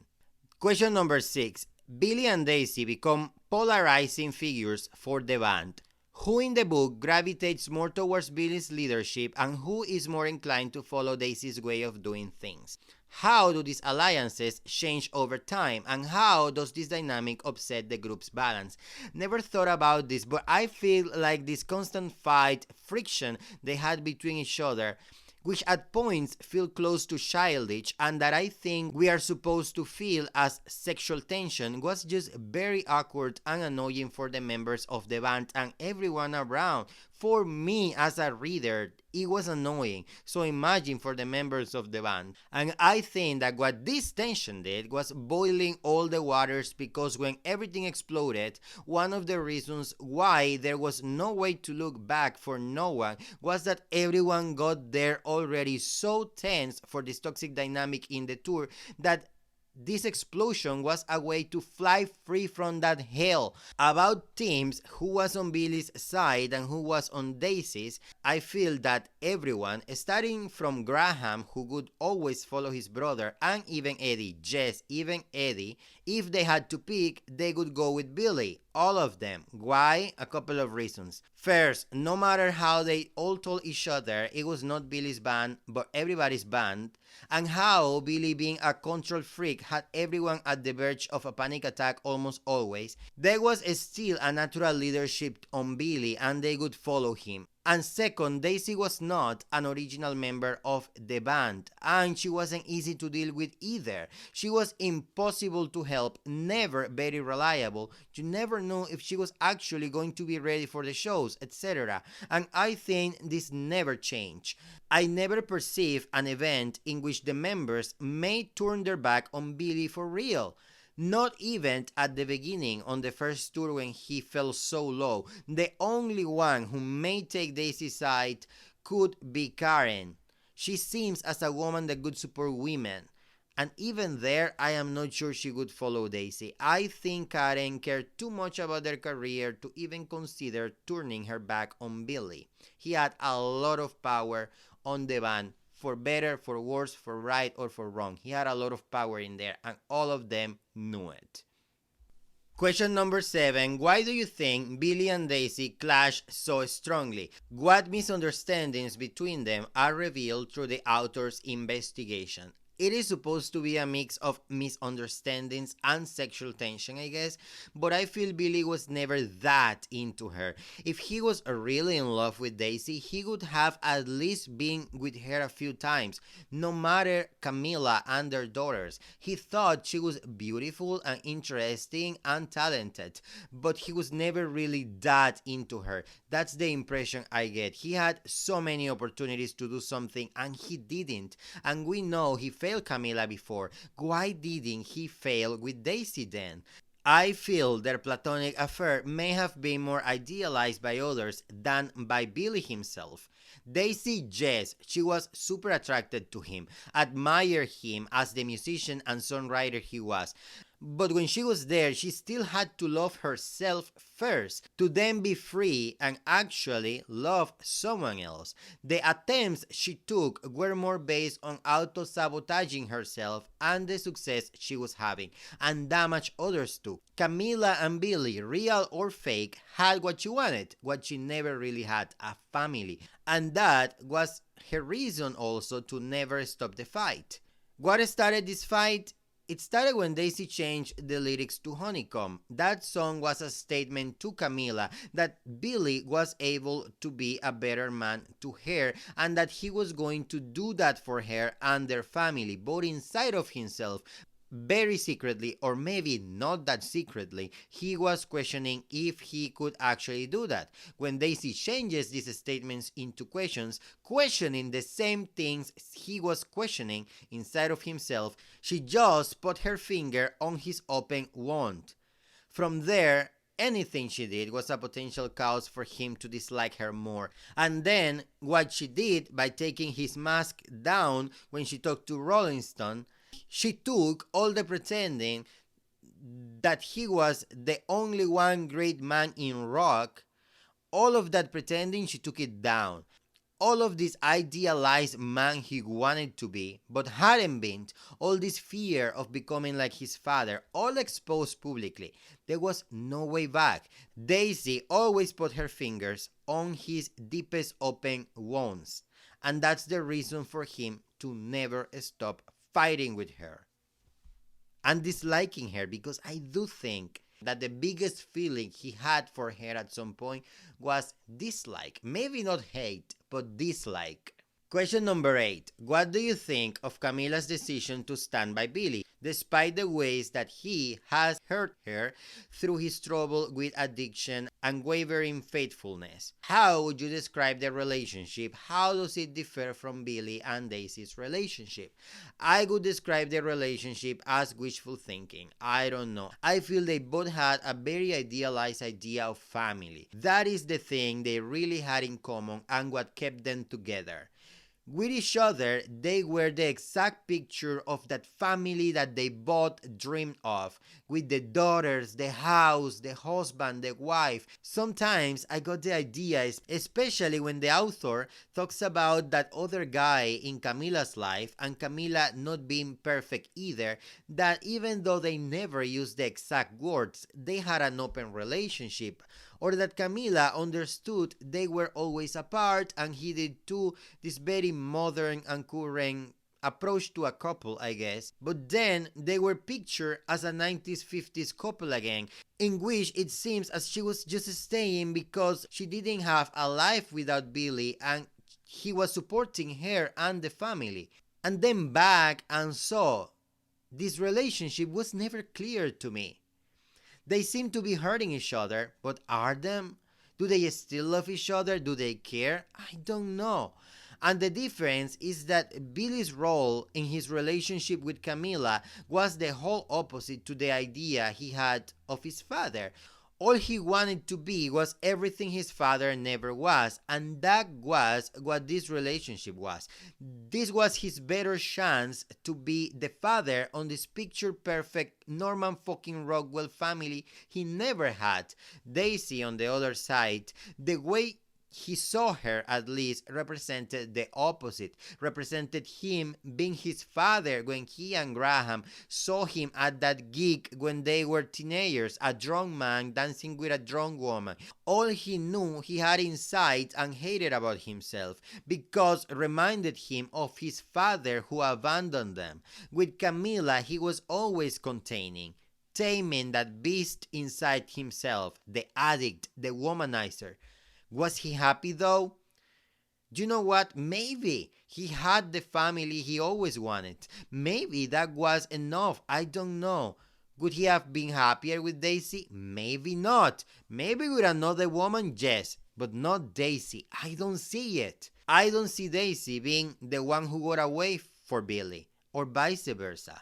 Question number 6. Billy and Daisy become polarizing figures for the band. Who in the book gravitates more towards Billy's leadership and who is more inclined to follow Daisy's way of doing things? How do these alliances change over time and how does this dynamic upset the group's balance? Never thought about this, but I feel like this constant fight, friction they had between each other, which at points feel close to childish and that I think we are supposed to feel as sexual tension, was just very awkward and annoying for the members of the band and everyone around. For me as a reader, it was annoying. So imagine for the members of the band. And I think that what this tension did was boiling all the waters because when everything exploded, one of the reasons why there was no way to look back for no one was that everyone got there already so tense for this toxic dynamic in the tour that this explosion was a way to fly free from that hell. About teams, who was on Billy's side and who was on Daisy's, I feel that everyone, starting from Graham, who would always follow his brother, and even Eddie, yes, even Eddie, if they had to pick, they would go with Billy. All of them. Why? A couple of reasons. First, no matter how they all told each other it was not Billy's band, but everybody's band, and how Billy, being a control freak, had everyone at the verge of a panic attack almost always, there was still a natural leadership on Billy and they would follow him. And second, Daisy was not an original member of the band, and she wasn't easy to deal with either. She was impossible to help, never very reliable. You never knew if she was actually going to be ready for the shows, etc. And I think this never changed. I never perceived an event in which the members may turn their back on Billy for real. Not even at the beginning on the first tour when he fell so low. The only one who may take Daisy's side could be Karen. She seems as a woman that could support women. And even there, I am not sure she would follow Daisy. I think Karen cared too much about their career to even consider turning her back on Billy. He had a lot of power on the band, for better, for worse, for right or for wrong. He had a lot of power in there and all of them knew it. Question number 7. Why do you think Billy and Daisy clash so strongly? What misunderstandings between them are revealed through the author's investigation? It is supposed to be a mix of misunderstandings and sexual tension, I guess, but I feel Billy was never that into her. If he was really in love with Daisy, he would have at least been with her a few times, no matter Camila and their daughters. He thought she was beautiful and interesting and talented, but he was never really that into her. That's the impression I get. He had so many opportunities to do something and he didn't, and we know he failed Camila before. Why didn't he fail with Daisy then? I feel their platonic affair may have been more idealized by others than by Billy himself. Daisy, yes, she was super attracted to him, admired him as the musician and songwriter he was. But when she was there, she still had to love herself first, to then be free and actually love someone else. The attempts she took were more based on auto sabotaging herself and the success she was having, and damage others too. Camila and Billy, real or fake, had what she wanted, what she never really had, a family. And that was her reason also to never stop the fight. What started this fight? It started when Daisy changed the lyrics to Honeycomb. That song was a statement to Camila that Billy was able to be a better man to her and that he was going to do that for her and their family, but inside of himself, very secretly, or maybe not that secretly, he was questioning if he could actually do that. When Daisy changes these statements into questions, questioning the same things he was questioning inside of himself, she just put her finger on his open wound. From there, anything she did was a potential cause for him to dislike her more. And then, what she did by taking his mask down when she talked to Rolling Stone, she took all the pretending that he was the only one great man in rock, all of that pretending, she took it down. All of this idealized man he wanted to be, but hadn't been, all this fear of becoming like his father, all exposed publicly. There was no way back. Daisy always put her fingers on his deepest open wounds, and that's the reason for him to never stop fighting with her and disliking her, because I do think that the biggest feeling he had for her at some point was dislike. Maybe not hate, but dislike. Question number 8. What do you think of Camila's decision to stand by Billy, despite the ways that he has hurt her through his trouble with addiction and wavering faithfulness? How would you describe their relationship? How does it differ from Billy and Daisy's relationship? I would describe their relationship as wishful thinking. I don't know. I feel they both had a very idealized idea of family. That is the thing they really had in common and what kept them together. With each other, they were the exact picture of that family that they both dreamed of, with the daughters, the house, the husband, the wife. Sometimes I got the idea, especially when the author talks about that other guy in Camila's life and Camila not being perfect either, that even though they never used the exact words, they had an open relationship. Or that Camila understood they were always apart and he did too, this very modern and current approach to a couple, I guess. But then they were pictured as a 90s 50s couple again, in which it seems as she was just staying because she didn't have a life without Billy and he was supporting her and the family. And then back and saw this relationship was never clear to me. They seem to be hurting each other, but are them? Do they still love each other? Do they care? I don't know. And the difference is that Billy's role in his relationship with Camila was the whole opposite to the idea he had of his father. All he wanted to be was everything his father never was, and that was what this relationship was. This was his better chance to be the father on this picture-perfect Norman fucking Rockwell family he never had. Daisy, on the other side, the way he saw her, at least, represented the opposite, represented him being his father when he and Graham saw him at that gig when they were teenagers, a drunk man dancing with a drunk woman. All he knew he had inside and hated about himself, because reminded him of his father who abandoned them. With Camila, he was always containing, taming that beast inside himself, the addict, the womanizer. Was he happy though? Do you know what? Maybe he had the family he always wanted. Maybe that was enough. I don't know. Would he have been happier with Daisy? Maybe not. Maybe with another woman, yes, but not Daisy. I don't see it. I don't see Daisy being the one who got away for Billy, or vice versa.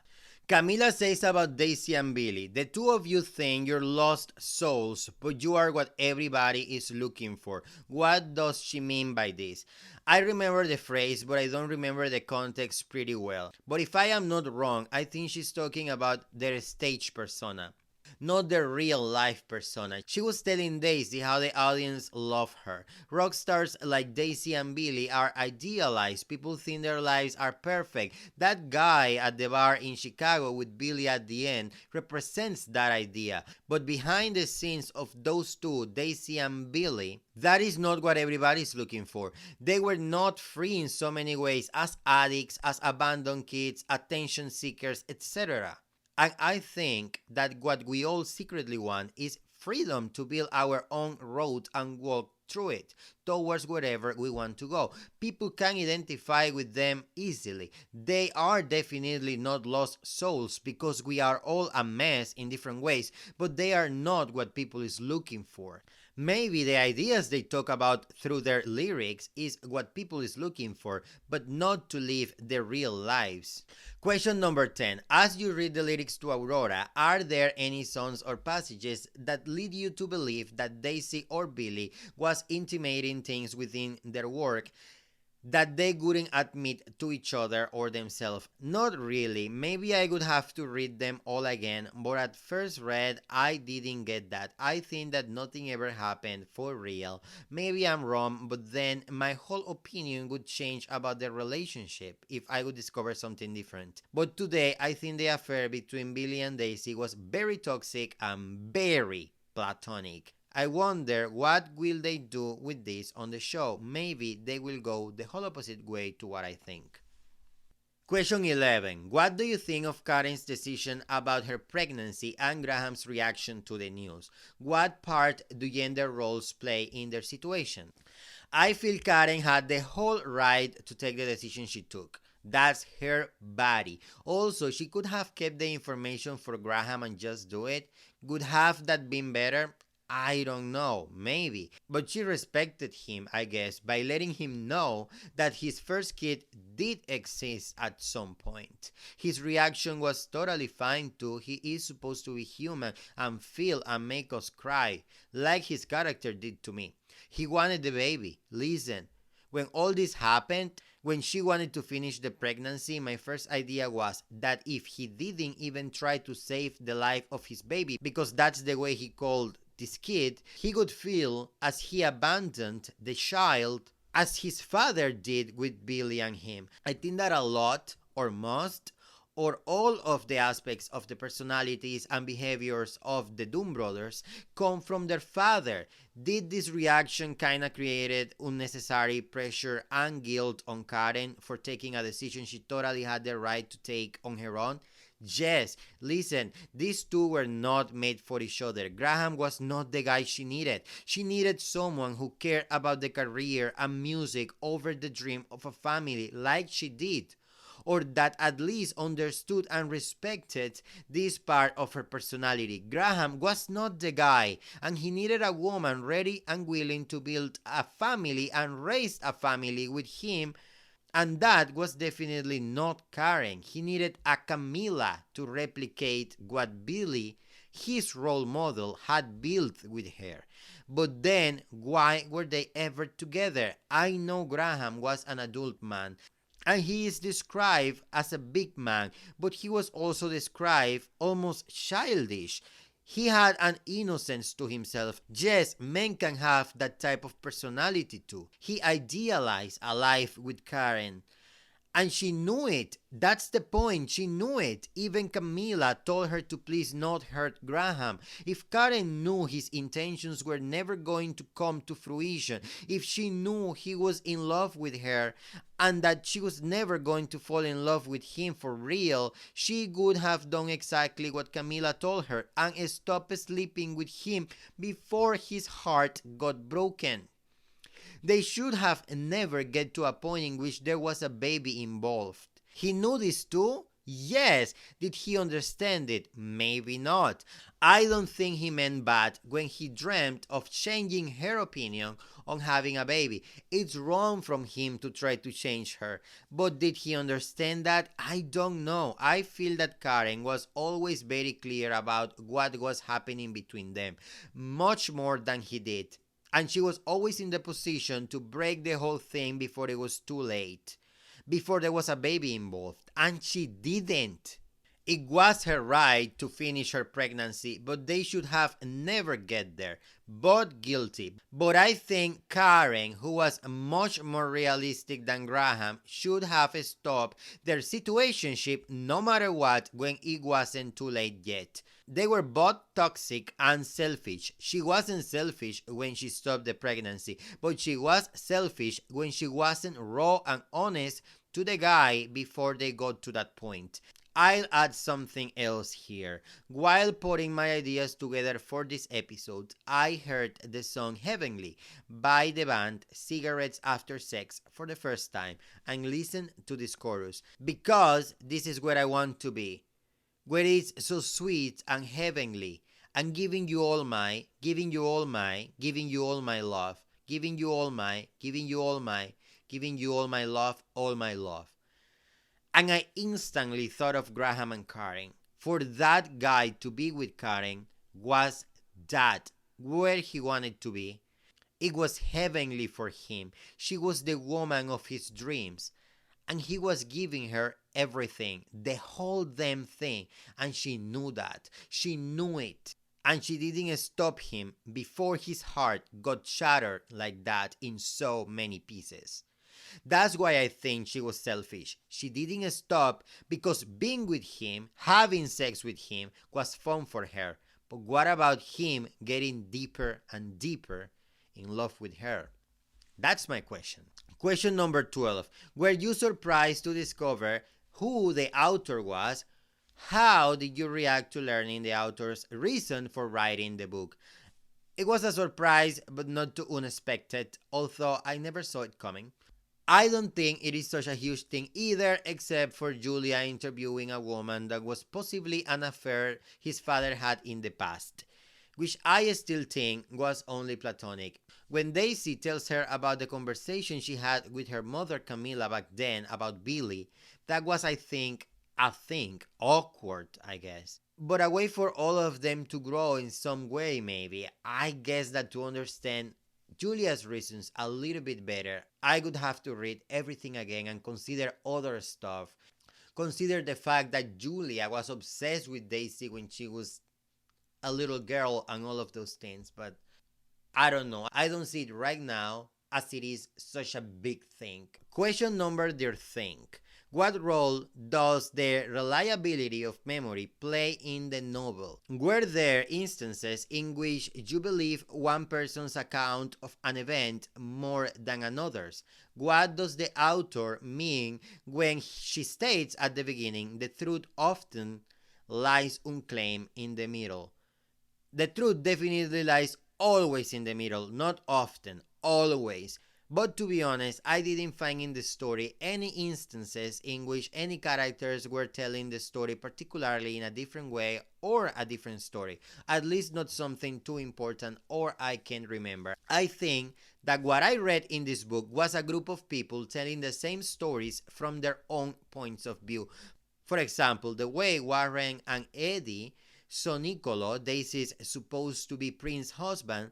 Camila says about Daisy and Billy, the two of you think you're lost souls, but you are what everybody is looking for. What does she mean by this? I remember the phrase, but I don't remember the context pretty well. But if I am not wrong, I think she's talking about their stage persona, not the real life persona. She was telling Daisy how the audience love her. Rock stars like Daisy and Billy are idealized. People think their lives are perfect. That guy at the bar in Chicago with Billy at the end represents that idea. But behind the scenes of those two, Daisy and Billy, that is not what everybody's looking for. They were not free in so many ways, as addicts, as abandoned kids, attention seekers, etc. And I think that what we all secretly want is freedom to build our own road and walk through it towards wherever we want to go. People can identify with them easily. They are definitely not lost souls because we are all a mess in different ways, but they are not what people is looking for. Maybe the ideas they talk about through their lyrics is what people is looking for, but not to live their real lives. Question number 10. As you read the lyrics to Aurora, are there any songs or passages that lead you to believe that Daisy or Billy was intimating things within their work that they wouldn't admit to each other or themselves? Not really. Maybe I would have to read them all again, but at first read, I didn't get that. I think that nothing ever happened for real. Maybe I'm wrong, but then my whole opinion would change about the relationship if I would discover something different. But today, I think the affair between Billy and Daisy was very toxic and very platonic. I wonder what will they do with this on the show. Maybe they will go the whole opposite way to what I think. Question 11. What do you think of Karen's decision about her pregnancy and Graham's reaction to the news? What part do gender roles play in their situation? I feel Karen had the whole right to take the decision she took. That's her body. Also, she could have kept the information for Graham and just do it. Would have that been better? I don't know, maybe. But she respected him, I guess, by letting him know that his first kid did exist at some point. His reaction was totally fine too. He is supposed to be human and feel and make us cry, like his character did to me. He wanted the baby. Listen, when all this happened, when she wanted to finish the pregnancy, my first idea was that if he didn't even try to save the life of his baby, because that's the way he called this kid, he would feel as he abandoned the child as his father did with Billy and him. I think that a lot, or most, or all of the aspects of the personalities and behaviors of the Dunne brothers come from their father. Did this reaction kinda created unnecessary pressure and guilt on Karen for taking a decision she totally had the right to take on her own? Yes, listen, these two were not made for each other. Graham was not the guy she needed. She needed someone who cared about the career and music over the dream of a family like she did, or that at least understood and respected this part of her personality. Graham was not the guy, and he needed a woman ready and willing to build a family and raise a family with him. And that was definitely not Karen. He needed a Camila to replicate what Billy, his role model, had built with her. But then, why were they ever together? I know Graham was an adult man, and he is described as a big man, but he was also described almost childish. He had an innocence to himself. Yes, men can have that type of personality too. He idealized a life with Karen. And she knew it. That's the point. She knew it. Even Camila told her to please not hurt Graham. If Karen knew his intentions were never going to come to fruition, if she knew he was in love with her and that she was never going to fall in love with him for real, she would have done exactly what Camila told her and stopped sleeping with him before his heart got broken. They should have never get to a point in which there was a baby involved. He knew this too? Yes. Did he understand it? Maybe not. I don't think he meant bad when he dreamt of changing her opinion on having a baby. It's wrong from him to try to change her. But did he understand that? I don't know. I feel that Karen was always very clear about what was happening between them, much more than he did. And she was always in the position to break the whole thing before it was too late, before there was a baby involved. And she didn't. It was her right to finish her pregnancy, but they should have never get there. Both guilty. But I think Karen, who was much more realistic than Graham, should have stopped their situationship no matter what when it wasn't too late yet. They were both toxic and selfish. She wasn't selfish when she stopped the pregnancy, but she was selfish when she wasn't raw and honest to the guy before they got to that point. I'll add something else here. While putting my ideas together for this episode, I heard the song Heavenly by the band Cigarettes After Sex for the first time and listened to this chorus because this is where I want to be, where it's so sweet and heavenly. And giving you all my, giving you all my, giving you all my love, giving you all my, giving you all my, giving you all my love, all my love. And I instantly thought of Graham and Karen. For that guy to be with Karen was that where he wanted to be. It was heavenly for him. She was the woman of his dreams. And he was giving her everything, the whole damn thing. And she knew that. She knew it. And she didn't stop him before his heart got shattered like that in so many pieces. That's why I think she was selfish. She didn't stop because being with him, having sex with him, was fun for her. But what about him getting deeper and deeper in love with her? That's my question. Question number 12. Were you surprised to discover who the author was? How did you react to learning the author's reason for writing the book? It was a surprise, but not too unexpected, although I never saw it coming. I don't think it is such a huge thing either, except for Julia interviewing a woman that was possibly an affair his father had in the past, which I still think was only platonic. When Daisy tells her about the conversation she had with her mother Camilla back then about Billy, that was, I think, awkward, I guess. But a way for all of them to grow in some way, maybe. I guess that to understand Julia's reasons a little bit better, I would have to read everything again and consider other stuff. Consider the fact that Julia was obsessed with Daisy when she was a little girl and all of those things, but I don't know. I don't see it right now as it is such a big thing. Question number 13. What role does the reliability of memory play in the novel? Were there instances in which you believe one person's account of an event more than another's? What does the author mean when she states at the beginning the truth often lies unclaimed in the middle? The truth definitely lies always in the middle, not often, always. But to be honest, I didn't find in the story any instances in which any characters were telling the story particularly in a different way or a different story. At least not something too important or I can remember. I think that what I read in this book was a group of people telling the same stories from their own points of view. For example, the way Warren and Eddie saw Niccolo, Daisy's supposed to be Prince's husband,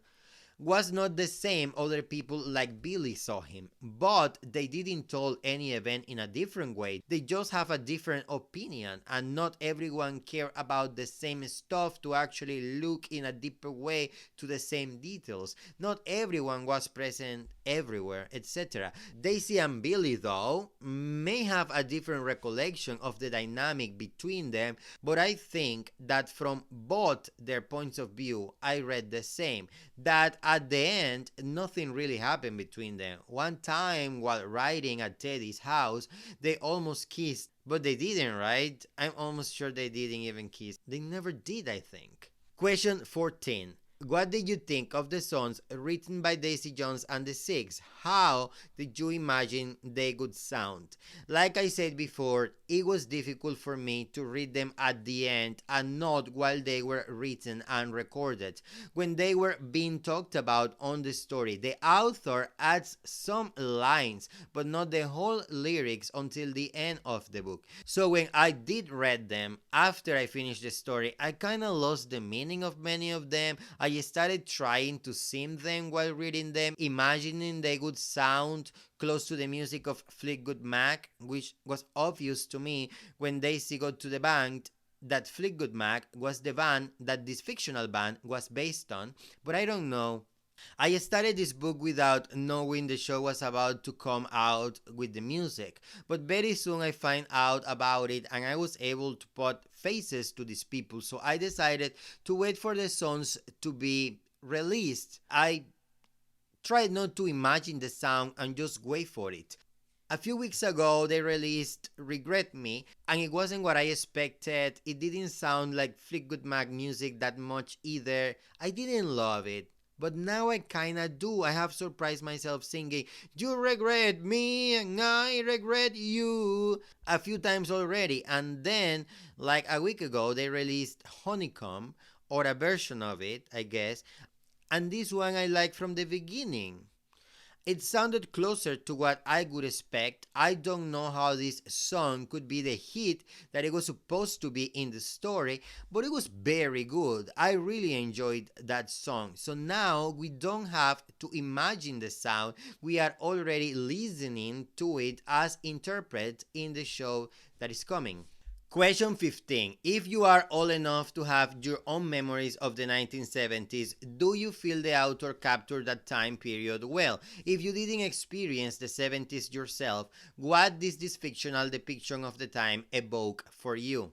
was not the same other people like Billy saw him, but they didn't tell any event in a different way. They just have a different opinion, and not everyone care about the same stuff to actually look in a deeper way to the same details. Not everyone was present everywhere, etc. Daisy and Billy, though, may have a different recollection of the dynamic between them, but I think that from both their points of view, I read the same. That at the end, nothing really happened between them. One time, while riding at Teddy's house, they almost kissed, but they didn't, right? I'm almost sure they didn't even kiss. They never did, I think. Question 14. What did you think of the songs written by Daisy Jones and the Six? How did you imagine they would sound? Like I said before, it was difficult for me to read them at the end and not while they were written and recorded. When they were being talked about on the story, the author adds some lines, but not the whole lyrics until the end of the book. So when I did read them after I finished the story, I kind of lost the meaning of many of them. I started trying to sing them while reading them, imagining they would sound close to the music of Fleetwood Mac, which was obvious to me when Daisy got to the band that Fleetwood Mac was the band that this fictional band was based on, but I don't know. I started this book without knowing the show was about to come out with the music, but very soon I find out about it and I was able to put faces to these people, so I decided to wait for the songs to be released. I tried not to imagine the sound and just wait for it. A few weeks ago, they released Regret Me, and it wasn't what I expected. It didn't sound like Fleetwood Mac music that much either. I didn't love it. But now I kinda do. I have surprised myself singing, "You regret me and I regret you" a few times already. And then, like a week ago, they released Honeycomb, or a version of it, I guess. And this one I like from the beginning. It sounded closer to what I would expect. I don't know how this song could be the hit that it was supposed to be in the story, but it was very good. I really enjoyed that song. So now we don't have to imagine the sound, we are already listening to it as interpreted in the show that is coming. Question 15. If you are old enough to have your own memories of the 1970s, do you feel the author captured that time period well? If you didn't experience the 70s yourself, what does this fictional depiction of the time evoke for you?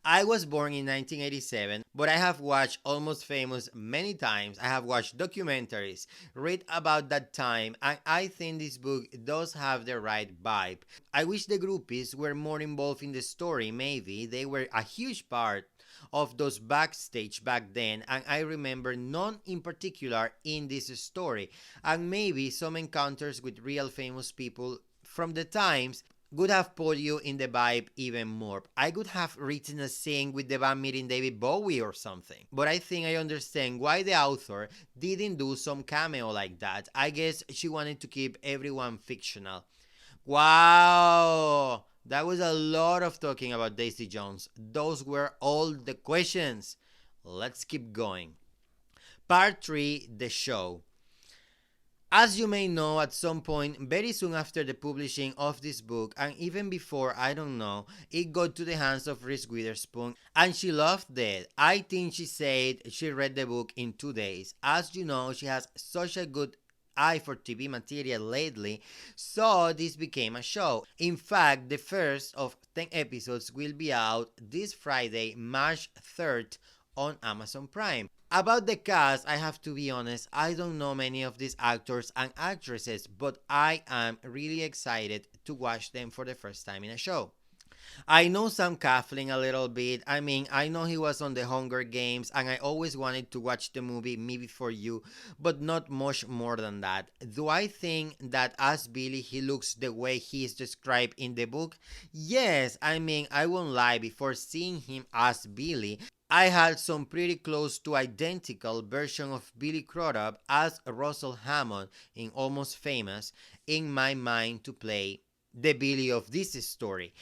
I was born in 1987, but I have watched Almost Famous many times. I have watched documentaries, read about that time, and I think this book does have the right vibe. I wish the groupies were more involved in the story, maybe. They were a huge part of those backstage back then, and I remember none in particular in this story, and maybe some encounters with real famous people from the times would have put you in the vibe even more. I could have written a scene with the band meeting David Bowie or something. But I think I understand why the author didn't do some cameo like that. I guess she wanted to keep everyone fictional. Wow! That was a lot of talking about Daisy Jones. Those were all the questions. Let's keep going. Part 3, the show. As you may know, at some point, very soon after the publishing of this book, and even before, I don't know, it got to the hands of Reese Witherspoon, and she loved it. I think she said she read the book in 2 days. As you know, she has such a good eye for TV material lately, so this became a show. In fact, the first of 10 episodes will be out this Friday, March 3rd, on Amazon Prime. About the cast, I have to be honest, I don't know many of these actors and actresses, but I am really excited to watch them for the first time in a show. I know Sam Claflin a little bit. I mean, I know he was on the Hunger Games, and I always wanted to watch the movie Me Before You, but not much more than that. Do I think that as Billy he looks the way he is described in the book? Yes, I mean, I won't lie, before seeing him as Billy, I had some pretty close to identical version of Billy Crudup as Russell Hammond in Almost Famous in my mind to play the Billy of this story.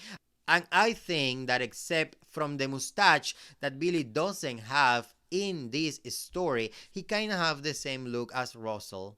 And I think that except from the mustache that Billy doesn't have in this story, he kinda have the same look as Russell.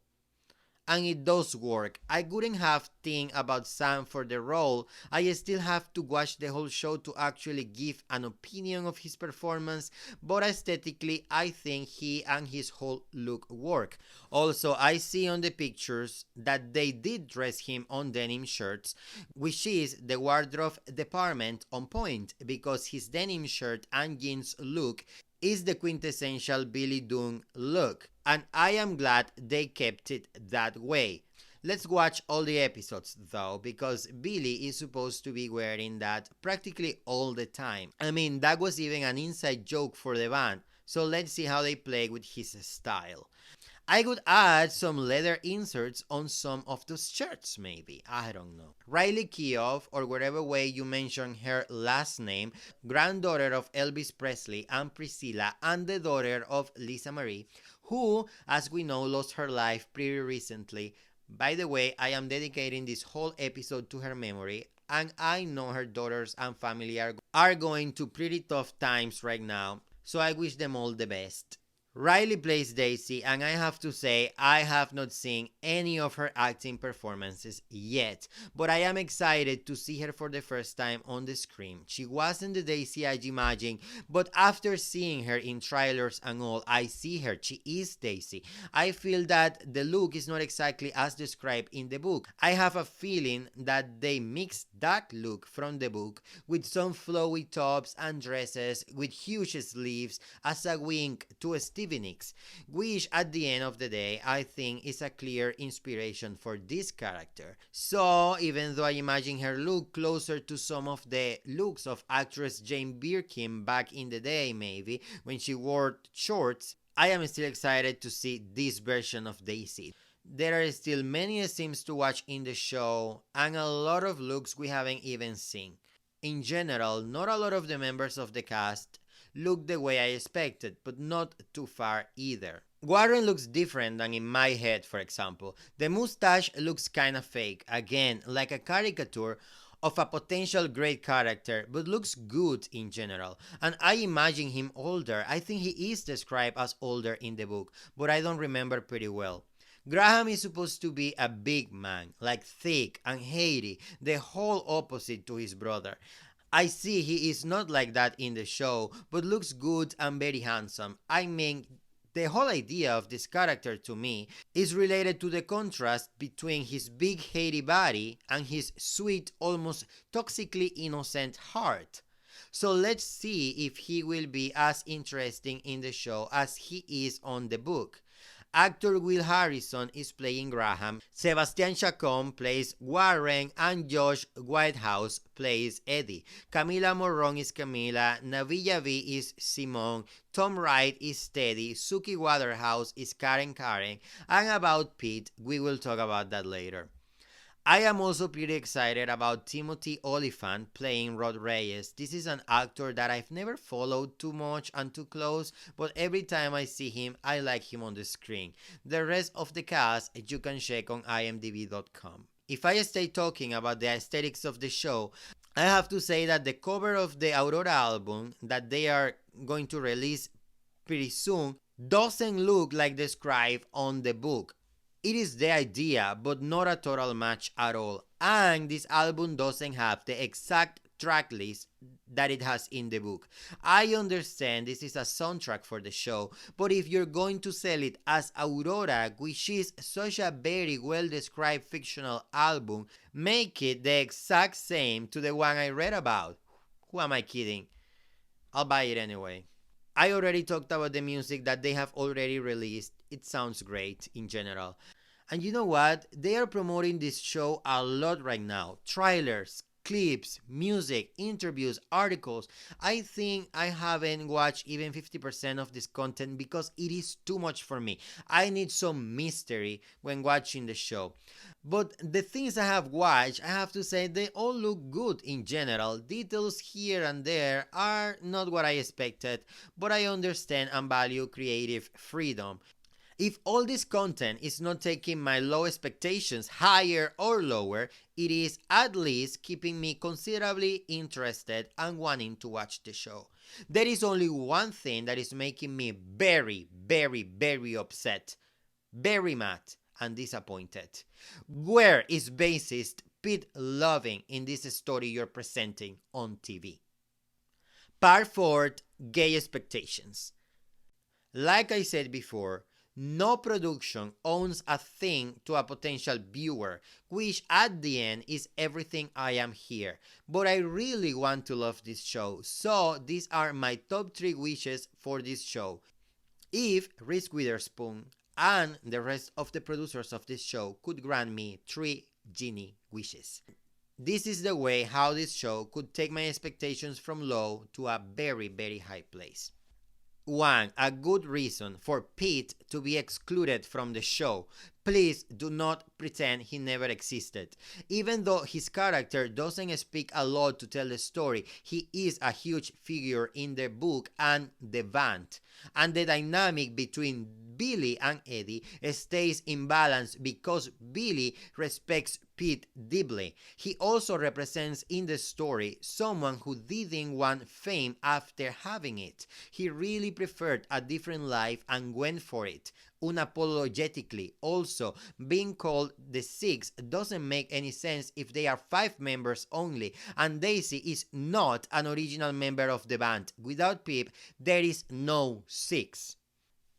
And it does work. I wouldn't have think about Sam for the role. I still have to watch the whole show to actually give an opinion of his performance, but aesthetically I think he and his whole look work. Also, I see on the pictures that they did dress him on denim shirts, which is the wardrobe department on point, because his denim shirt and jeans look is the quintessential Billy Dunne look, and I am glad they kept it that way. Let's watch all the episodes though, because Billy is supposed to be wearing that practically all the time. I mean, that was even an inside joke for the band. So let's see how they play with his style. I could add some leather inserts on some of those shirts, maybe. I don't know. Riley Keough, or whatever way you mention her last name, granddaughter of Elvis Presley and Priscilla, and the daughter of Lisa Marie, who, as we know, lost her life pretty recently. By the way, I am dedicating this whole episode to her memory, and I know her daughters and family are going to pretty tough times right now, so I wish them all the best. Riley plays Daisy, and I have to say, I have not seen any of her acting performances yet, but I am excited to see her for the first time on the screen. She wasn't the Daisy I imagined, but after seeing her in trailers and all, I see her. She is Daisy. I feel that the look is not exactly as described in the book. I have a feeling that they mixed that look from the book with some flowy tops and dresses with huge sleeves as a wink to Stevie Nicks, which at the end of the day I think is a clear inspiration for this character. So even though I imagine her look closer to some of the looks of actress Jane Birkin back in the day, maybe when she wore shorts, I am still excited to see this version of Daisy. There are still many scenes to watch in the show and a lot of looks we haven't even seen. In general, not a lot of the members of the cast look the way I expected, but not too far either. Warren looks different than in my head, for example. The mustache looks kinda fake, again, like a caricature of a potential great character, but looks good in general. And I imagine him older. I think he is described as older in the book, but I don't remember pretty well. Graham is supposed to be a big man, like thick and hairy, the whole opposite to his brother. I see he is not like that in the show, but looks good and very handsome. I mean, the whole idea of this character to me is related to the contrast between his big hairy body and his sweet, almost toxically innocent heart. So let's see if he will be as interesting in the show as he is on the book. Actor Will Harrison is playing Graham, Sebastian Chacon plays Warren, and Josh Whitehouse plays Eddie. Camila Morron is Camila, Navilla V is Simone, Tom Wright is Teddy, Suki Waterhouse is Karen, and about Pete, we will talk about that later. I am also pretty excited about Timothy Olyphant playing Rod Reyes. This is an actor that I've never followed too much and too close, but every time I see him, I like him on the screen. The rest of the cast you can check on imdb.com. If I stay talking about the aesthetics of the show, I have to say that the cover of the Aurora album that they are going to release pretty soon doesn't look like described on the book. It is the idea, but not a total match at all. And this album doesn't have the exact track list that it has in the book. I understand this is a soundtrack for the show, but if you're going to sell it as Aurora, which is such a very well described fictional album, make it the exact same to the one I read about. Who am I kidding? I'll buy it anyway. I already talked about the music that they have already released. It sounds great in general. And you know what? They are promoting this show a lot right now. Trailers, clips, music, interviews, articles. I think I haven't watched even 50% of this content because it is too much for me. I need some mystery when watching the show. But the things I have watched, I have to say they all look good in general. Details here and there are not what I expected, but I understand and value creative freedom. If all this content is not taking my low expectations higher or lower, it is at least keeping me considerably interested and wanting to watch the show. There is only one thing that is making me very, very, very upset, very mad, and disappointed. Where is bassist Pete Loving in this story you're presenting on TV? Part 4, Gay Expectations. Like I said before, no production owns a thing to a potential viewer, which at the end is everything I am here. But I really want to love this show, so these are my top 3 wishes for this show. If Reese Witherspoon and the rest of the producers of this show could grant me 3 genie wishes. This is the way how this show could take my expectations from low to a very, very high place. 1. A good reason for Pete to be excluded from the show. Please do not pretend he never existed. Even though his character doesn't speak a lot to tell the story, he is a huge figure in the book and the band. And the dynamic between Billy and Eddie stays in balance because Billy respects Pete deeply. He also represents in the story someone who didn't want fame after having it. He really preferred a different life and went for it unapologetically. Also, being called the Six doesn't make any sense if they are 5 members only, and Daisy is not an original member of the band. Without Pip, there is no Six.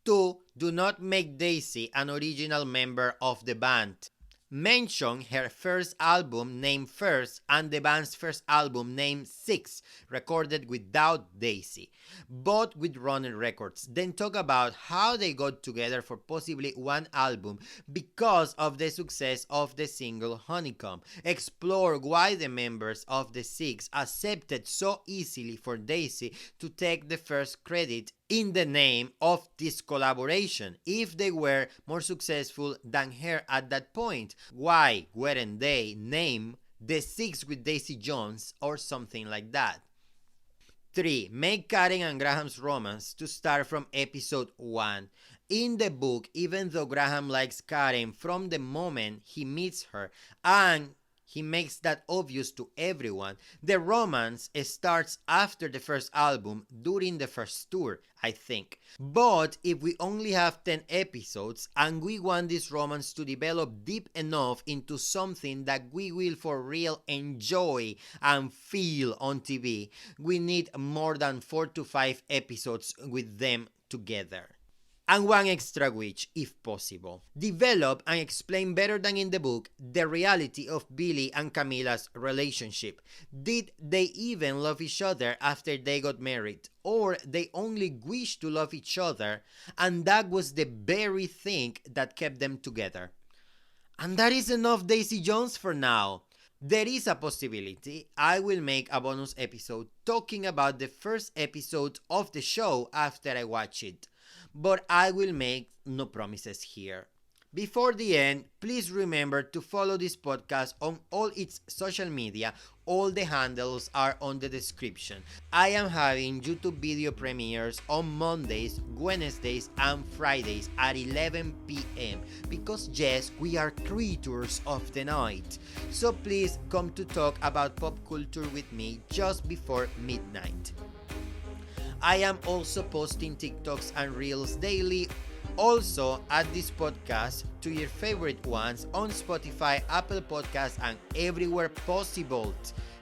2. Do not make Daisy an original member of the band. Mention her first album named First and the band's first album named Six, recorded without Daisy, both with Runner Records. Then talk about how they got together for possibly one album because of the success of the single Honeycomb. Explore why the members of the Six accepted so easily for Daisy to take the first credit in the name of this collaboration if they were more successful than her at that point. Why weren't they named The Six with Daisy Jones or something like that? 3. Make Karen and Graham's romance to start from episode 1. In the book, even though Graham likes Karen from the moment he meets her, and he makes that obvious to everyone, the romance starts after the first album during the first tour, I think. But if we only have 10 episodes and we want this romance to develop deep enough into something that we will for real enjoy and feel on TV, we need more than 4 to 5 episodes with them together. And one extra wish, if possible. Develop and explain better than in the book the reality of Billy and Camila's relationship. Did they even love each other after they got married? Or they only wished to love each other and that was the very thing that kept them together? And that is enough Daisy Jones for now. There is a possibility I will make a bonus episode talking about the first episode of the show after I watch it, but I will make no promises here. Before the end, please remember to follow this podcast on all its social media. All the handles are on the description. I am having YouTube video premieres on Mondays, Wednesdays, and Fridays at 11 p.m. because yes, we are creatures of the night. So please come to talk about pop culture with me just before midnight. I am also posting TikToks and Reels daily. Also, add this podcast to your favorite ones on Spotify, Apple Podcasts, and everywhere possible.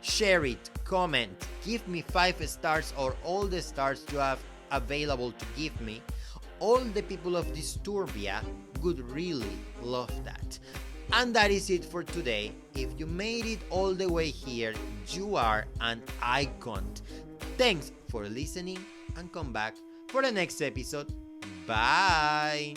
Share it, comment, give me 5 stars or all the stars you have available to give me. All the people of Disturbia would really love that. And that is it for today. If you made it all the way here, you are an icon. Thanks for listening and come back for the next episode. Bye!